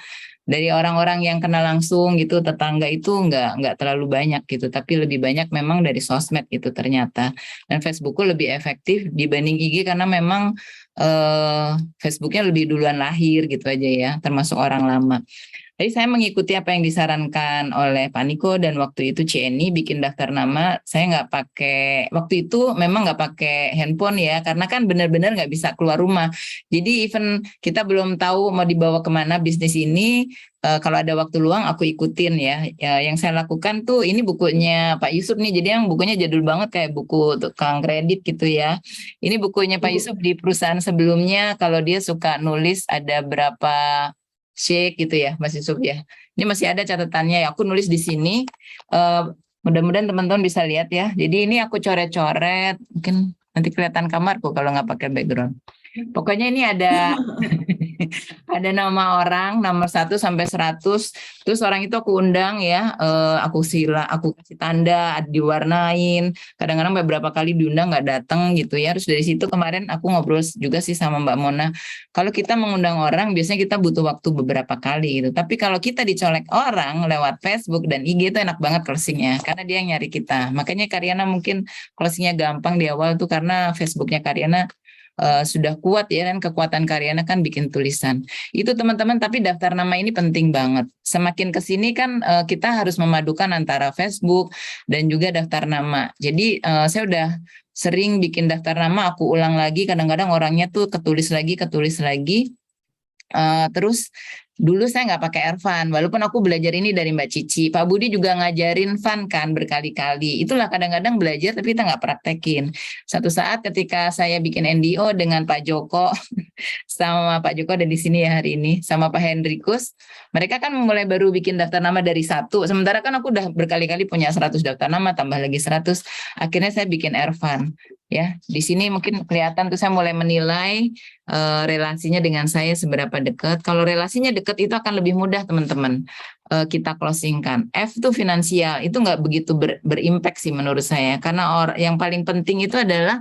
Dari orang-orang yang kenal langsung gitu, tetangga itu nggak terlalu banyak gitu, tapi lebih banyak memang dari sosmed gitu ternyata. Dan Facebookku lebih efektif dibanding IG karena memang Facebooknya lebih duluan lahir gitu aja ya, termasuk orang lama. Jadi saya mengikuti apa yang disarankan oleh Pak Niko, dan waktu itu CNI bikin daftar nama. Saya nggak pakai, waktu itu memang nggak pakai handphone ya, karena kan benar-benar nggak bisa keluar rumah. Jadi even kita belum tahu mau dibawa kemana bisnis ini, kalau ada waktu luang aku ikutin ya. Yang saya lakukan tuh, ini bukunya Pak Yusuf nih, jadi yang bukunya jadul banget kayak buku tukang kredit gitu ya. Ini bukunya Pak Yusuf di perusahaan sebelumnya, kalau dia suka nulis ada berapa shake gitu ya Mas Yusuf ya. Ini masih ada catatannya ya. Aku nulis di sini. Mudah-mudahan teman-teman bisa lihat ya. Jadi ini aku coret-coret. Mungkin nanti kelihatan kamarku kalau nggak pakai background. Pokoknya ini ada ada nama orang, nomor 1 sampai 100. Terus orang itu aku undang ya, aku kasih tanda, diwarnain. Kadang-kadang beberapa kali diundang nggak datang gitu ya. Terus dari situ kemarin aku ngobrol juga sih sama Mbak Mona. Kalau kita mengundang orang, biasanya kita butuh waktu beberapa kali gitu. Tapi kalau kita dicolek orang lewat Facebook dan IG itu enak banget closingnya, karena dia yang nyari kita. Makanya Karyana mungkin closingnya gampang di awal tuh karena Facebooknya Karyana sudah kuat ya, dan kekuatan Karyana kan bikin tulisan. Itu teman-teman, tapi daftar nama ini penting banget. Semakin kesini kan kita harus memadukan antara Facebook dan juga daftar nama. Jadi saya udah sering bikin daftar nama, aku ulang lagi, kadang-kadang orangnya tuh ketulis lagi. Terus dulu saya nggak pakai Ervan, walaupun aku belajar ini dari Mbak Cici. Pak Budi juga ngajarin Van kan berkali-kali. Itulah kadang-kadang belajar tapi kita nggak praktekin. Satu saat ketika saya bikin NDO dengan Pak Joko, sama Pak Joko ada di sini ya hari ini, sama Pak Hendrikus, mereka kan mulai baru bikin daftar nama dari 1. Sementara kan aku udah berkali-kali punya 100 daftar nama, tambah lagi 100. Akhirnya saya bikin Ervan. Ya, di sini mungkin kelihatan tuh saya mulai menilai relasinya dengan saya seberapa dekat. Kalau relasinya dekat itu akan lebih mudah teman-teman kita closingkan. F itu finansial, itu nggak begitu berimpact sih menurut saya, karena yang paling penting itu adalah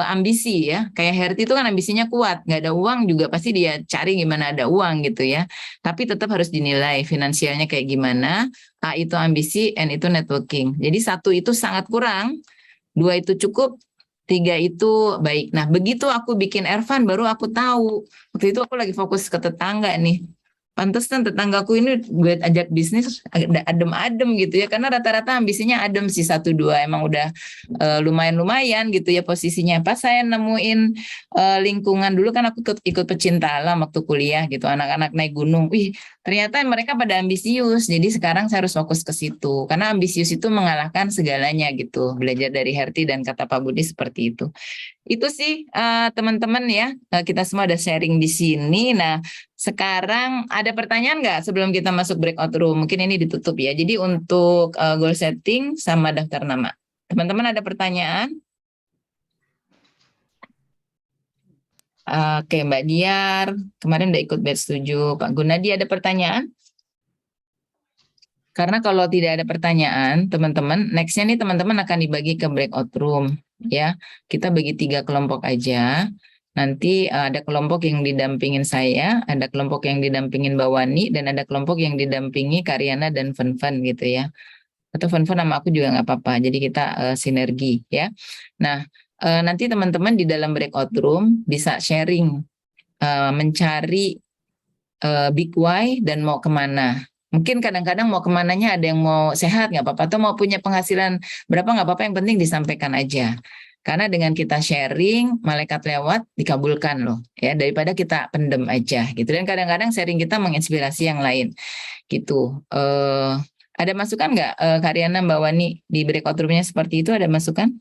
ambisi ya. Kayak Herti itu kan ambisinya kuat, nggak ada uang juga pasti dia cari gimana ada uang gitu ya. Tapi tetap harus dinilai finansialnya kayak gimana. A itu ambisi, N itu networking. Jadi 1 itu sangat kurang, 2 itu cukup, tiga itu baik. Nah, begitu aku bikin Ervan, baru aku tahu. Waktu itu aku lagi fokus ke tetangga nih. Pantesan tetanggaku ini gue ajak bisnis adem-adem gitu ya, karena rata-rata ambisinya adem sih, satu dua emang udah lumayan-lumayan gitu ya posisinya. Pas saya nemuin lingkungan dulu kan aku ikut pecinta alam waktu kuliah gitu, anak-anak naik gunung. Wih, ternyata mereka pada ambisius. Jadi sekarang saya harus fokus ke situ, karena ambisius itu mengalahkan segalanya gitu. Belajar dari Herti dan kata Pak Budi seperti itu. Itu sih teman-teman ya, kita semua ada sharing di sini. Nah, sekarang ada pertanyaan nggak sebelum kita masuk breakout room? Mungkin ini ditutup ya. Jadi untuk goal setting sama daftar nama. Teman-teman ada pertanyaan? Oke, Mbak Diar, kemarin udah ikut batch 7. Pak Gunadi ada pertanyaan? Karena kalau tidak ada pertanyaan, teman-teman, next-nya nih teman-teman akan dibagi ke breakout room, ya. Kita bagi 3 kelompok aja. Nanti ada kelompok yang didampingin saya, ada kelompok yang didampingin Mbak Wani, dan ada kelompok yang didampingi Karyana dan Fen-Fen gitu ya. Atau Fen-Fen sama aku juga nggak apa-apa, jadi kita sinergi ya. Nah, nanti teman-teman di dalam breakout room bisa sharing, mencari big why dan mau kemana. Mungkin kadang-kadang mau kemananya ada yang mau sehat nggak apa-apa, atau mau punya penghasilan berapa nggak apa-apa, yang penting disampaikan aja. Karena dengan kita sharing, malaikat lewat dikabulkan loh, ya, daripada kita pendem aja gitu. Dan kadang-kadang sharing kita menginspirasi yang lain gitu. Ada masukan nggak, Karyana, Mbak Wani, di breakout room-nya seperti itu ada masukan?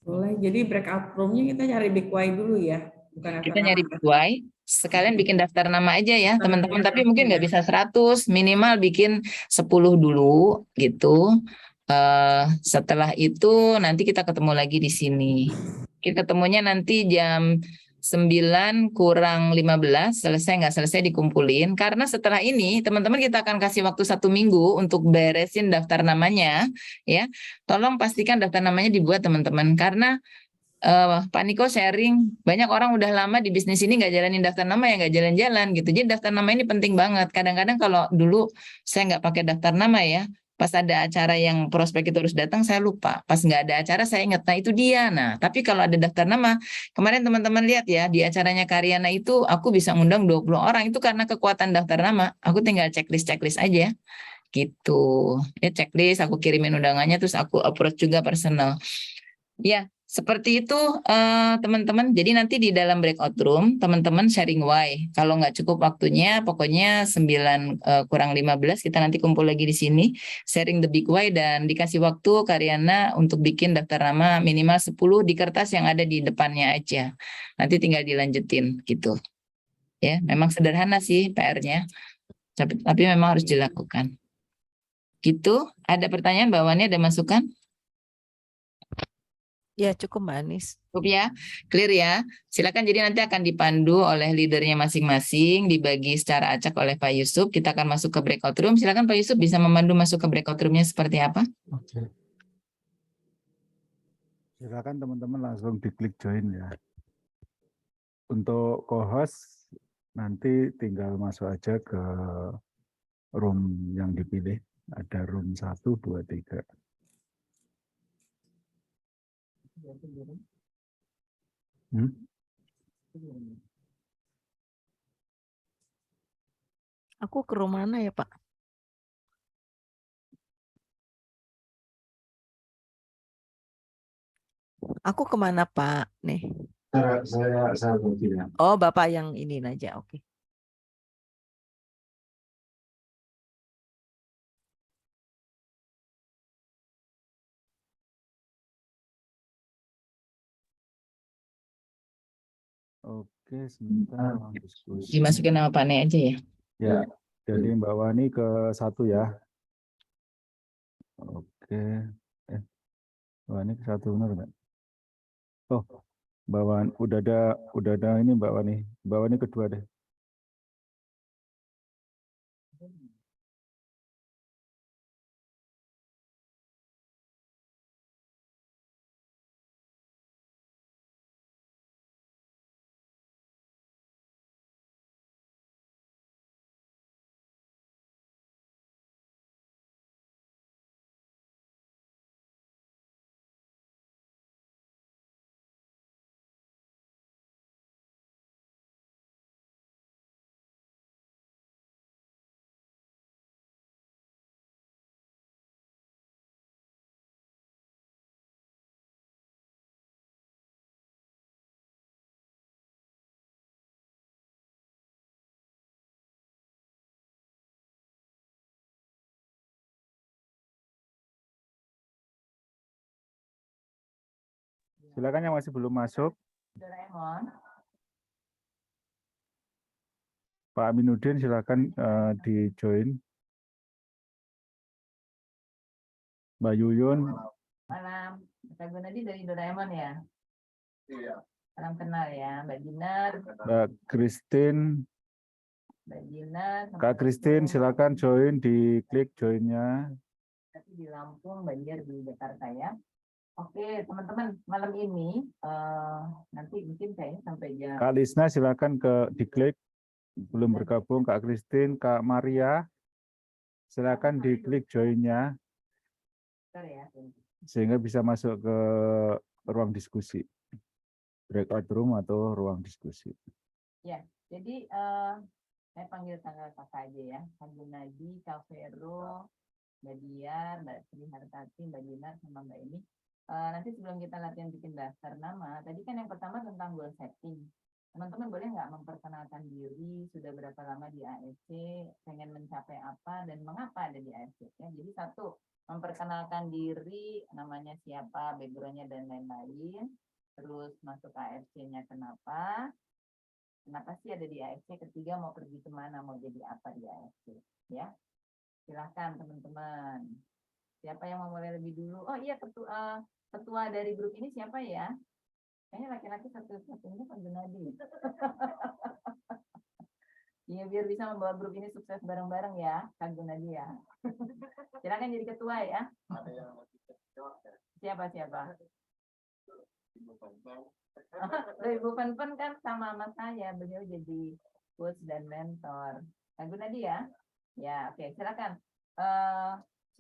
Boleh. Jadi breakout room-nya kita cari big why dulu ya, bukan daftar Kita nyari nama. big why, sekalian bikin daftar nama aja ya teman-teman, tapi mungkin nggak Ya. bisa 100, minimal bikin 10 dulu gitu. Setelah itu nanti kita ketemu lagi di sini. Kita ketemunya nanti jam 9 kurang 15, selesai nggak selesai dikumpulin. Karena setelah ini teman-teman kita akan kasih waktu 1 minggu untuk beresin daftar namanya ya. Tolong pastikan daftar namanya dibuat teman-teman, karena Pak Niko sharing, banyak orang udah lama di bisnis ini nggak jalanin daftar nama, ya nggak jalan-jalan gitu. Jadi daftar nama ini penting banget. Kadang-kadang kalau dulu saya nggak pakai daftar nama ya, pas ada acara yang prospek itu harus datang, saya lupa. Pas nggak ada acara, saya ingat, nah itu dia. Nah, tapi kalau ada daftar nama, kemarin teman-teman lihat ya, di acaranya Karyana itu, aku bisa ngundang 20 orang, itu karena kekuatan daftar nama. Aku tinggal checklist-checklist aja gitu. Ya checklist, aku kirimin undangannya, terus aku approach juga personal. Ya, seperti itu teman-teman. Jadi nanti di dalam breakout room, teman-teman sharing why. Kalau nggak cukup waktunya, pokoknya 9 kurang 15, kita nanti kumpul lagi di sini, sharing the big why, dan dikasih waktu Karyana untuk bikin daftar nama minimal 10 di kertas yang ada di depannya aja. Nanti tinggal dilanjutin gitu. Ya, memang sederhana sih PR-nya, tapi memang harus dilakukan. Gitu. Ada pertanyaan, Mbak Wani, ada masukan? Ya, cukup Mbak Anis. Cukup ya, clear ya. Silakan, jadi nanti akan dipandu oleh leadernya masing-masing, dibagi secara acak oleh Pak Yusuf. Kita akan masuk ke breakout room. Silakan Pak Yusuf bisa memandu masuk ke breakout roomnya seperti apa? Oke. Silakan teman-teman langsung diklik join ya. Untuk co-host nanti tinggal masuk aja ke room yang dipilih. Ada room 1, 2, 3. Aku ke rumah mana ya, Pak? Aku kemana, Pak? Nih. Saya tidak. Oh, Bapak yang ini aja. Oke. Oke, sebentar. Dimasukin nama Pak Ne aja ya. Ya, jadi Mbak Wani ke 1 ya. Oke. Mbak Wani ke 1 benar nggak? Oh, Mbak Wani udah ada ini Mbak Wani. Mbak Wani kedua deh. Silakan yang masih belum masuk. Doraemon. Pak Aminuddin silakan di join. Mbak Yuyun. Malam. Kak Gunadi dari Doraemon ya? Iya. Salam kenal ya, Mbak Dinar. Mbak Christine. Mbak Dinar. Kak Christine silakan join, diklik joinnya. Tapi di Lampung, banjir di Jakarta ya. Oke, teman-teman, malam ini nanti mungkin kayaknya sampai jam. Kak Lisna silakan diklik. Belum bergabung Kak Christine, Kak Maria. Silakan diklik joinnya. Sehingga bisa masuk ke ruang diskusi. Breakout room atau ruang diskusi. Ya, jadi saya panggil tanggal kakak aja ya. Kak Gunadi, Kak Vero, Mbak Diar, Mbak Sri Hartati, Mbak Dinar, sama Mbak ini. Nanti sebelum kita latihan bikin daftar nama, tadi kan yang pertama tentang goal setting. Teman-teman boleh nggak memperkenalkan diri, sudah berapa lama di AFC, pengen mencapai apa, dan mengapa ada di AFC. Ya, jadi satu, memperkenalkan diri, namanya siapa, background-nya, dan lain-lain. Terus masuk AFC-nya kenapa sih ada di AFC, ketiga mau pergi kemana, mau jadi apa di AFC. Ya, silahkan teman-teman. Siapa yang mau mulai lebih dulu? Oh iya, ketua dari grup ini siapa ya? Kayaknya laki-laki satu-satunya Pak Gunadi. Iya, biar bisa membawa grup ini sukses bareng-bareng ya, Kak Gunadi ya. Silakan jadi ketua ya. Siapa? Ibu Pen kan sama saya, beliau jadi coach dan mentor. Kak Gunadi ya. Ya, oke, silakan.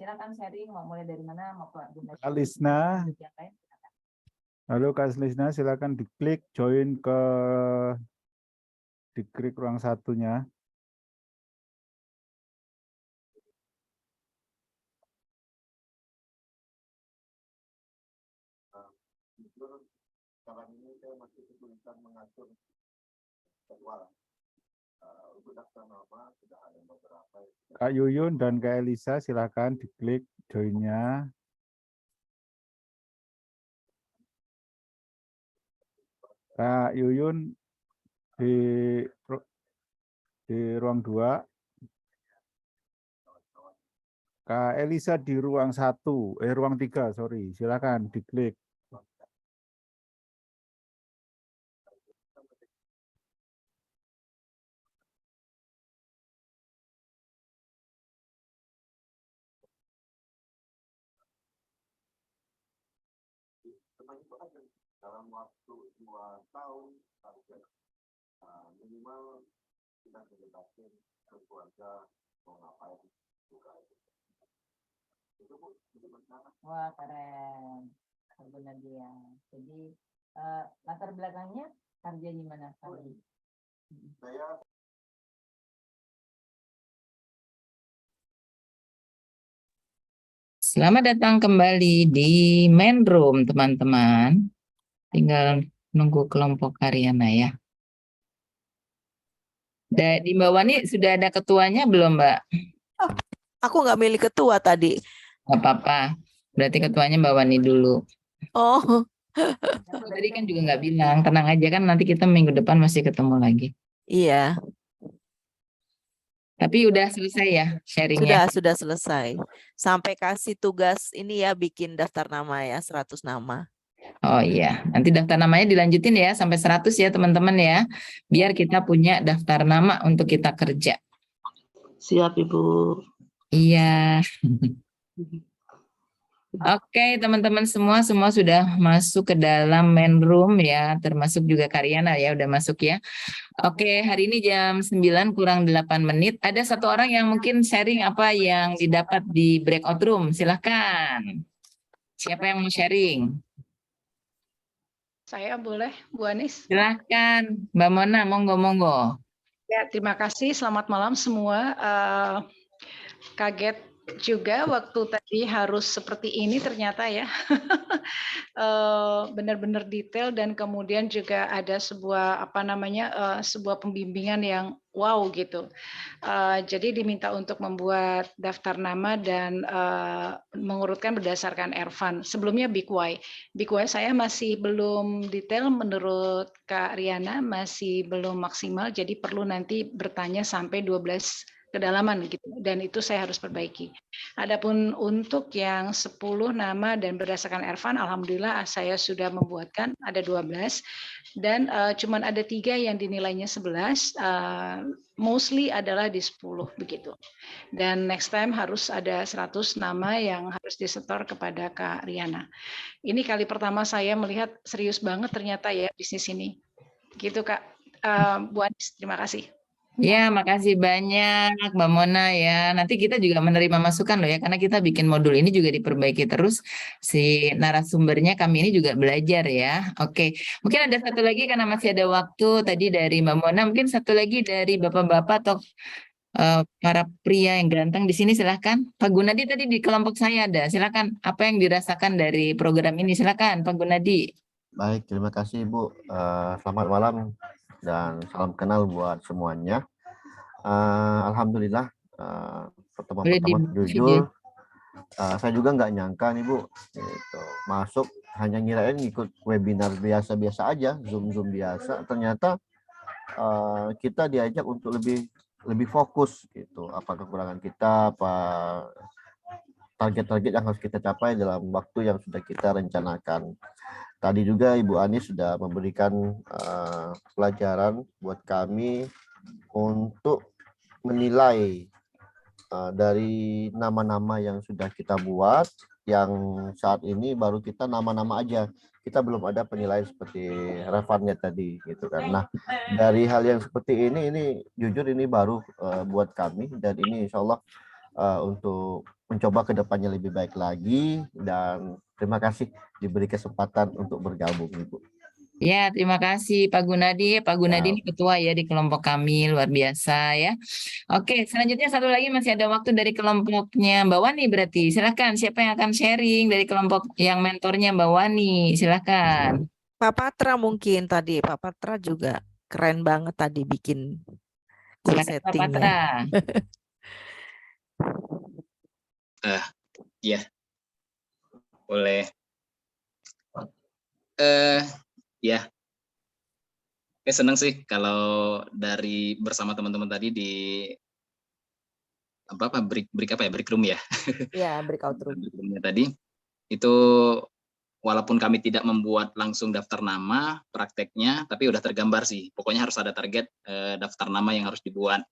Silakan sharing, mau mulai dari mana, mau Kak Gunadi. Kak Lisna. Halo Kak Lisna, silakan diklik join diklik ruang satunya. Sekarang ini saya masih kesulitan mengatur jadwal. Untuk daftar nama sudah ada beberapa. Kak Yuyun dan Kak Elisa silakan diklik joinnya. Kak Yuyun di ruang 2. Kak Elisa di ruang 1, ruang 3, sorry. Silakan diklik. Dalam waktu 2 tahun target minimal kita mendapatkan keluarga mau ngapain juga itu Bu. Wah, keren. Benar dia. Jadi latar belakangnya kerja di mana sekali? Saya Selamat datang kembali di main room, teman-teman. Tinggal nunggu kelompok Karyana ya. Di Mbak Wani sudah ada ketuanya belum, Mbak? Aku nggak milih ketua tadi. Nggak apa-apa. Berarti ketuanya Mbak Wani dulu. Oh, Aku tadi kan juga nggak bilang, tenang aja kan nanti kita minggu depan masih ketemu lagi. iya. Tapi udah selesai ya sharingnya? Sudah selesai. Sampai kasih tugas ini ya, bikin daftar nama ya, 100 nama. Oh iya, nanti daftar namanya dilanjutin ya sampai 100 ya teman-teman ya. Biar kita punya daftar nama untuk kita kerja. Siap Ibu. Iya. Oke, teman-teman semua sudah masuk ke dalam main room ya, termasuk juga Karyana ya udah masuk ya. Oke, hari ini jam 9 kurang 8 menit. Ada satu orang yang mungkin sharing apa yang didapat di breakout room. Silahkan. Siapa yang mau sharing? Saya boleh, Bu Anis. Silahkan, Mbak Mona, monggo. Ya, terima kasih. Selamat malam semua. Kaget juga waktu tadi harus seperti ini ternyata ya. Benar-benar detail dan kemudian juga ada sebuah sebuah pembimbingan yang wow gitu. Jadi diminta untuk membuat daftar nama dan mengurutkan berdasarkan Ervan. Sebelumnya Big Y. Big Y saya masih belum detail menurut Kak Riana, masih belum maksimal, jadi perlu nanti bertanya sampai 12 kedalaman gitu, dan itu saya harus perbaiki. Adapun untuk yang 10 nama dan berdasarkan Ervan, alhamdulillah saya sudah membuatkan ada 12 dan cuman ada 3 yang dinilainya 11, mostly adalah di 10 begitu. Dan next time harus ada 100 nama yang harus disetor kepada Kak Riana. Ini kali pertama saya melihat serius banget ternyata ya bisnis ini. Gitu Kak. Bu Anis, terima kasih. Ya, makasih banyak Mbak Mona ya. Nanti kita juga menerima masukan loh ya, karena kita bikin modul ini juga diperbaiki terus. Si narasumbernya kami ini juga belajar ya. Oke, mungkin ada satu lagi karena masih ada waktu tadi dari Mbak Mona. Mungkin satu lagi dari bapak-bapak atau para pria yang ganteng di sini silahkan. Pak Gunadi tadi di kelompok saya ada. Silahkan. Apa yang dirasakan dari program ini? Silahkan Pak Gunadi. Baik, terima kasih Bu. Selamat malam dan salam kenal buat semuanya. Alhamdulillah pertemuan jujur saya juga nggak nyangka nih Bu, gitu. Masuk hanya ngirain ikut webinar biasa-biasa aja, zoom biasa, ternyata kita diajak untuk lebih fokus gitu, apa kekurangan kita, apa target-target yang harus kita capai dalam waktu yang sudah kita rencanakan. Tadi juga Ibu Anis sudah memberikan pelajaran buat kami untuk menilai dari nama-nama yang sudah kita buat, yang saat ini baru kita nama-nama aja, kita belum ada penilaian seperti Revannya tadi gitu kan. Nah, dari hal yang seperti ini jujur ini baru buat kami, dan ini insya Allah untuk mencoba ke depannya lebih baik lagi, dan terima kasih diberi kesempatan untuk bergabung Ibu. Ya, terima kasih Pak Gunadi. Pak Gunadi ini ketua ya di kelompok kami, luar biasa ya. Oke, selanjutnya satu lagi masih ada waktu dari kelompoknya Mbak Wani berarti. Silakan, siapa yang akan sharing dari kelompok yang mentornya Mbak Wani? Silakan. Pak Patra mungkin tadi. Pak Patra juga keren banget tadi bikin goal settingnya. Ya, boleh. Ya, senang sih kalau dari bersama teman-teman tadi di break room ya. Ya, breakout room. Break roomnya tadi itu, walaupun kami tidak membuat langsung daftar nama prakteknya, tapi udah tergambar sih. Pokoknya harus ada target daftar nama yang harus dibuat.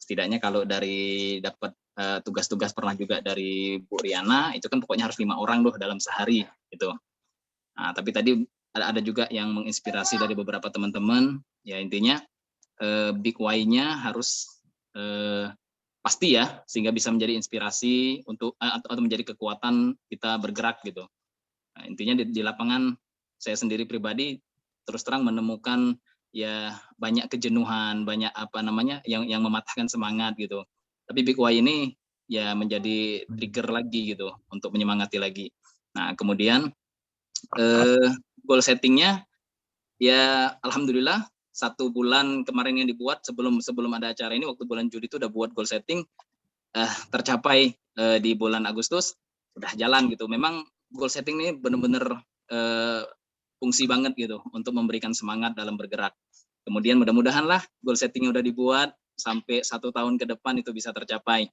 Setidaknya kalau dari dapat tugas-tugas pernah juga dari Bu Riana, itu kan pokoknya harus 5 orang loh dalam sehari gitu. Nah, tapi tadi ada juga yang menginspirasi dari beberapa teman-teman, ya intinya big why-nya harus pasti ya, sehingga bisa menjadi inspirasi untuk atau menjadi kekuatan kita bergerak gitu. Nah, intinya di lapangan saya sendiri pribadi terus terang menemukan ya banyak kejenuhan, banyak yang mematahkan semangat gitu. Tapi big why ini ya menjadi trigger lagi gitu untuk menyemangati lagi. Nah, kemudian goal settingnya ya alhamdulillah 1 bulan kemarin yang dibuat sebelum ada acara ini, waktu bulan Juli itu udah buat goal setting, tercapai di bulan Agustus, udah jalan gitu. Memang goal setting ini benar-benar fungsi banget gitu untuk memberikan semangat dalam bergerak. Kemudian mudah-mudahan lah goal settingnya udah dibuat sampai 1 tahun ke depan itu bisa tercapai.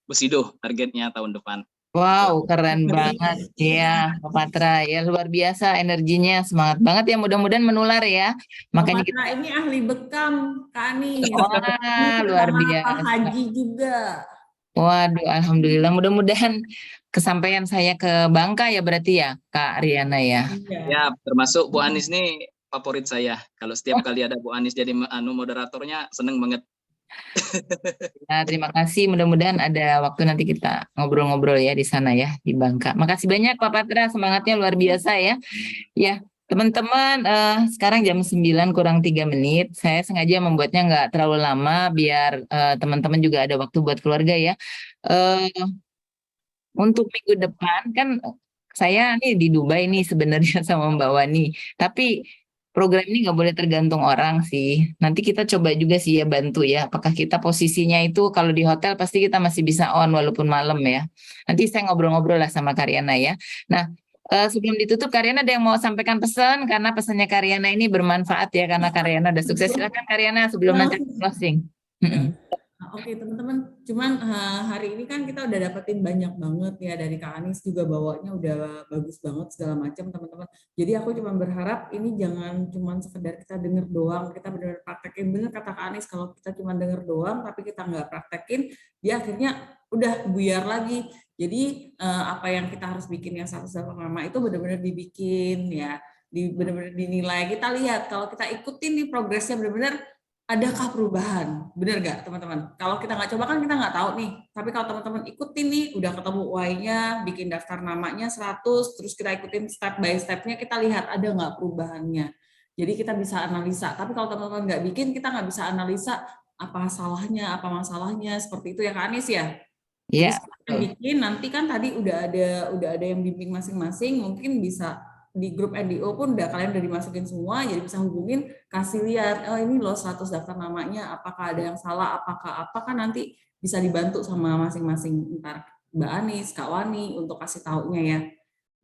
Bu Sido targetnya tahun depan. Wow, keren banget ya Pak Patra ya, luar biasa energinya, semangat banget ya, mudah-mudahan menular ya. Makanya kita ini ahli bekam Kak Anis. Wah, luar biasa. Haji juga. Waduh, alhamdulillah, mudah-mudahan kesampaian saya ke Bangka ya berarti ya Kak Riana ya. Ya, termasuk Bu Anis nih favorit saya. Kalau setiap kali ada Bu Anis jadi moderatornya, seneng banget. Ya, terima kasih. Mudah-mudahan ada waktu nanti kita ngobrol-ngobrol ya di sana ya di Bangka. Makasih banyak Pak Patra, semangatnya luar biasa ya. Ya, Teman-teman, sekarang jam 9 kurang 3 menit. Saya sengaja membuatnya nggak terlalu lama biar teman-teman juga ada waktu buat keluarga ya. Eh, untuk minggu depan kan saya nih di Dubai nih sebenarnya sama Mbak Wani. Tapi program ini nggak boleh tergantung orang sih. Nanti kita coba juga sih ya bantu ya. Apakah kita posisinya itu kalau di hotel pasti kita masih bisa on walaupun malam ya. Nanti saya ngobrol-ngobrol lah sama Karyana ya. Nah, sebelum ditutup Karyana ada yang mau sampaikan pesan karena pesannya Karyana ini bermanfaat ya karena Karyana udah sukses. Silakan Karyana sebelum nanti closing. Oke teman-teman, cuman hari ini kan kita udah dapetin banyak banget ya dari Kak Anis juga bawanya udah bagus banget segala macam teman-teman. Jadi aku cuma berharap ini jangan cuma sekedar kita denger doang, kita benar-benar praktekin. Bener kata Kak Anis, kalau kita cuma denger doang tapi kita nggak praktekin, dia akhirnya udah buyar lagi. Jadi apa yang kita harus bikin yang satu sama mama itu benar-benar dibikin ya, benar-benar dinilai. Kita lihat kalau kita ikutin nih progresnya benar-benar adakah perubahan? Bener nggak teman-teman? Kalau kita nggak coba kan kita nggak tahu nih. Tapi kalau teman-teman ikutin nih, udah ketemu Y-nya, bikin daftar namanya 100, terus kita ikutin step by step-nya, kita lihat ada nggak perubahannya. Jadi kita bisa analisa. Tapi kalau teman-teman nggak bikin, kita nggak bisa analisa apa salahnya, apa masalahnya. Seperti itu ya Kak Anis ya? Iya. Jadi bikin nanti kan tadi udah ada yang bimbing masing-masing, mungkin bisa di grup NDO pun kalian udah dimasukin semua, jadi bisa hubungin, kasih lihat, oh ini loh 100 daftar namanya, apakah ada yang salah, apakah nanti bisa dibantu sama masing-masing ntar Mbak Anis, Kak Wani untuk kasih taunya ya.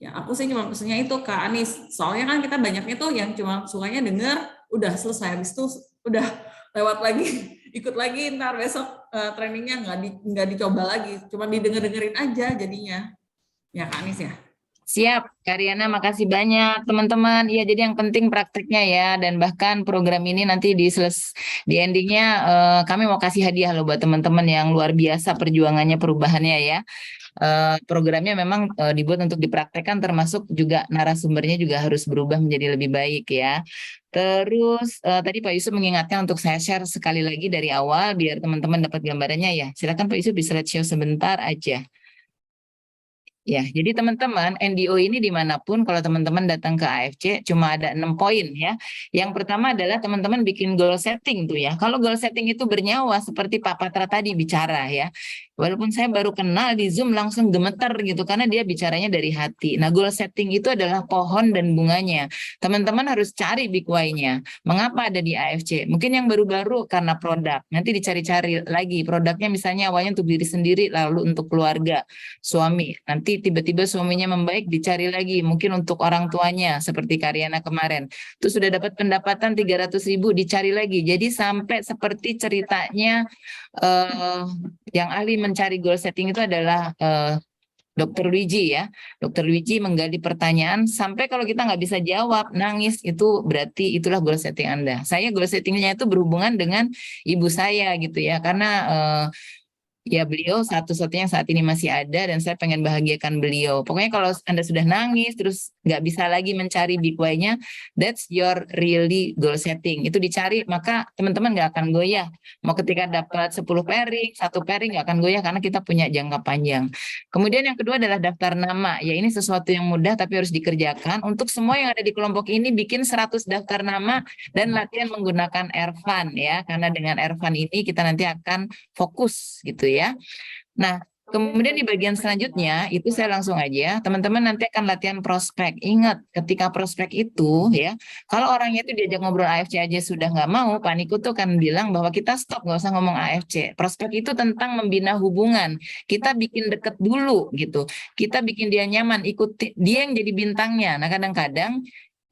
Ya aku sih cuma pesennya itu Kak Anis, soalnya kan kita banyaknya tuh yang cuma sukanya denger, udah selesai, habis itu udah lewat lagi, ikut lagi ntar besok trainingnya nggak dicoba lagi, cuma didengerin aja jadinya. Ya Kak Anis ya. Siap, Karyana, makasih banyak teman-teman. Iya, jadi yang penting prakteknya ya, dan bahkan program ini nanti di endingnya kami mau kasih hadiah loh buat teman-teman yang luar biasa perjuangannya, perubahannya ya. Programnya memang dibuat untuk dipraktekkan, termasuk juga narasumbernya juga harus berubah menjadi lebih baik ya. Terus tadi Pak Yusuf mengingatkan untuk saya share sekali lagi dari awal biar teman-teman dapat gambarannya ya. Silakan Pak Yusuf bisa slideshow sebentar aja. Ya, jadi teman-teman, NDO ini dimanapun kalau teman-teman datang ke AFC cuma ada 6 poin ya. Yang pertama adalah teman-teman bikin goal setting tuh ya. Kalau goal setting itu bernyawa seperti Pak Patra tadi bicara ya. Walaupun saya baru kenal di Zoom langsung gemeter gitu karena dia bicaranya dari hati. Nah, goal setting itu adalah pohon dan bunganya. Teman-teman harus cari big why-nya. Mengapa ada di AFC? Mungkin yang baru-baru karena produk. Nanti dicari-cari lagi produknya misalnya awalnya untuk diri sendiri lalu untuk keluarga, suami. Nanti tiba-tiba suaminya membaik dicari lagi mungkin untuk orang tuanya seperti Karyana kemarin. Itu sudah dapat pendapatan 300.000 dicari lagi. Jadi sampai seperti ceritanya yang ahli mencari goal setting itu adalah Dr. Luigi ya. Dr. Luigi menggali pertanyaan sampai kalau kita nggak bisa jawab, nangis, itu berarti itulah goal setting Anda. Saya goal settingnya itu berhubungan dengan ibu saya gitu ya, karena ya beliau satu-satunya yang saat ini masih ada dan saya pengen bahagiakan beliau. Pokoknya kalau Anda sudah nangis terus nggak bisa lagi mencari big why-nya, that's your really goal setting. Itu dicari maka teman-teman nggak akan goyah. Mau ketika dapat 10 pairing, 1 pairing nggak akan goyah karena kita punya jangka panjang. Kemudian yang kedua adalah daftar nama. Ya ini sesuatu yang mudah tapi harus dikerjakan. Untuk semua yang ada di kelompok ini bikin 100 daftar nama dan latihan menggunakan Ervan ya. Karena dengan Ervan ini kita nanti akan fokus gitu ya. Nah, kemudian di bagian selanjutnya itu saya langsung aja, teman-teman nanti akan latihan prospek. Ingat, ketika prospek itu ya, kalau orangnya itu diajak ngobrol AFC aja sudah nggak mau, Pak Niko tuh kan bilang bahwa kita stop, nggak usah ngomong AFC. Prospek itu tentang membina hubungan. Kita bikin deket dulu gitu. Kita bikin dia nyaman, ikuti dia yang jadi bintangnya. Nah, kadang-kadang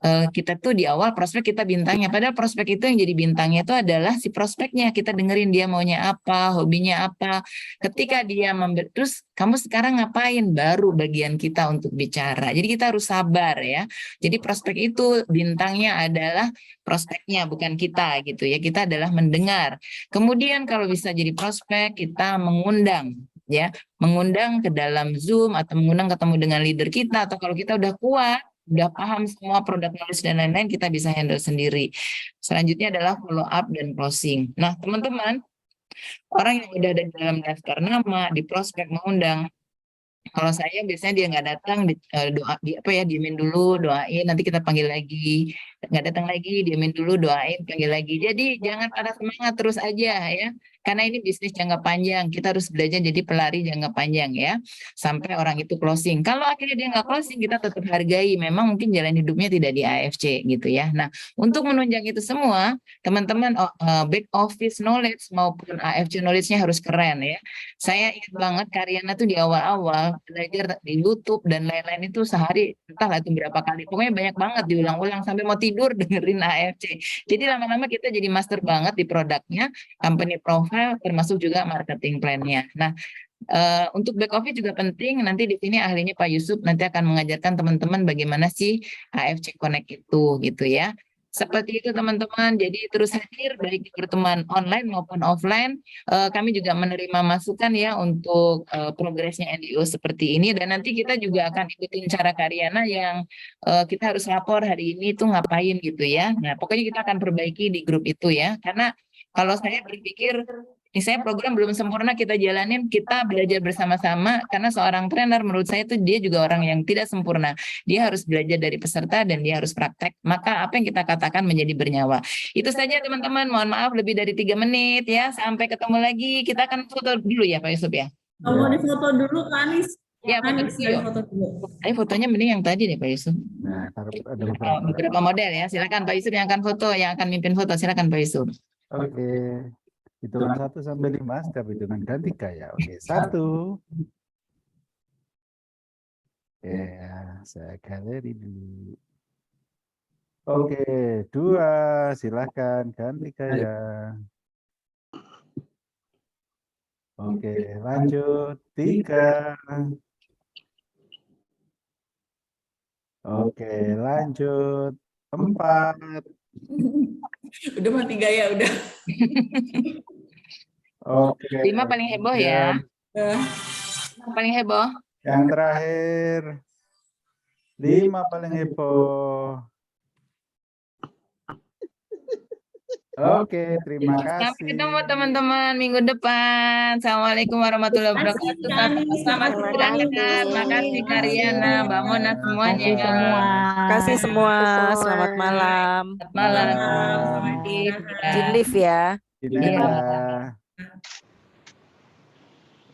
kita tuh di awal prospek kita bintangnya, padahal prospek itu yang jadi bintangnya itu adalah si prospeknya. Kita dengerin dia maunya apa, hobinya apa. Ketika dia terus kamu sekarang ngapain, baru bagian kita untuk bicara. Jadi kita harus sabar ya. Jadi prospek itu bintangnya adalah prospeknya, bukan kita gitu ya. Kita adalah mendengar. Kemudian kalau bisa jadi prospek, kita mengundang ya, mengundang ke dalam Zoom atau mengundang ketemu dengan leader kita, atau kalau kita udah kuat, udah paham semua produk knowledge dan lain-lain, kita bisa handle sendiri. Selanjutnya adalah follow up dan closing. Nah, teman-teman, orang yang udah ada di dalam daftar nama, di prospek, mengundang, Kalau saya biasanya dia nggak datang, diemin dulu, doain, nanti kita panggil lagi. Nggak datang lagi, diemin dulu, doain, panggil lagi. Jadi jangan pada semangat terus aja ya. Karena ini bisnis jangka panjang, kita harus belajar jadi pelari jangka panjang ya, sampai orang itu closing. Kalau akhirnya dia nggak closing, kita tetap hargai. Memang mungkin jalan hidupnya tidak di AFC gitu ya. Nah, untuk menunjang itu semua, teman-teman back office knowledge maupun AFC knowledge-nya harus keren ya. Saya ingat banget Karyana tuh di awal-awal belajar di YouTube dan lain-lain itu sehari entahlah itu berapa kali. Pokoknya banyak banget diulang-ulang sampai mau tidur dengerin AFC. Jadi lama-lama kita jadi master banget di produknya, company profile termasuk juga marketing plan-nya. Nah, untuk back office juga penting. Nanti di sini ahlinya Pak Yusuf nanti akan mengajarkan teman-teman bagaimana sih AFC Connect itu gitu ya. Seperti itu teman-teman. Jadi terus hadir baik di pertemuan online maupun offline. Kami juga menerima masukan ya untuk progresnya NDO seperti ini. Dan nanti kita juga akan ikutin cara Karyana yang kita harus lapor hari ini tuh ngapain gitu ya. Nah, pokoknya kita akan perbaiki di grup itu ya. Karena kalau saya berpikir, misalnya program belum sempurna kita jalanin, kita belajar bersama-sama, karena seorang trainer menurut saya itu dia juga orang yang tidak sempurna. Dia harus belajar dari peserta dan dia harus praktek, maka apa yang kita katakan menjadi bernyawa. Itu saja teman-teman, mohon maaf lebih dari 3 menit ya, sampai ketemu lagi. Kita akan foto dulu ya Pak Yusuf ya. Mau difoto dulu Kak Anis? Ya, foto Anis, dulu yuk. foto dulu. Ayo fotonya mending yang tadi deh Pak Yusuf. Nah, ada Beberapa model ya, silakan Pak Yusuf yang akan foto, yang akan mimpin foto, silakan Pak Yusuf. Oke, hitungan 1 sampai 5, setiap hitungan ganti ya. Oke, 1. Ya, saya galeri dulu. Oke, 2, silakan ganti ya. Oke, lanjut 3. Oke, lanjut 4. Udah mati gaya udah. Oke. 5 paling heboh ya. Paling heboh. Yang terakhir 5 paling heboh. Oke, terima kasih. Sampai ketemu teman-teman minggu depan. Assalamualaikum warahmatullahi wabarakatuh. Selamat berangkat. Makasih Karyana, Mbak Mona semuanya. Kasih semua. Kasih semua. Selamat malam. Selamat malam. Izin live ya. Ini ya.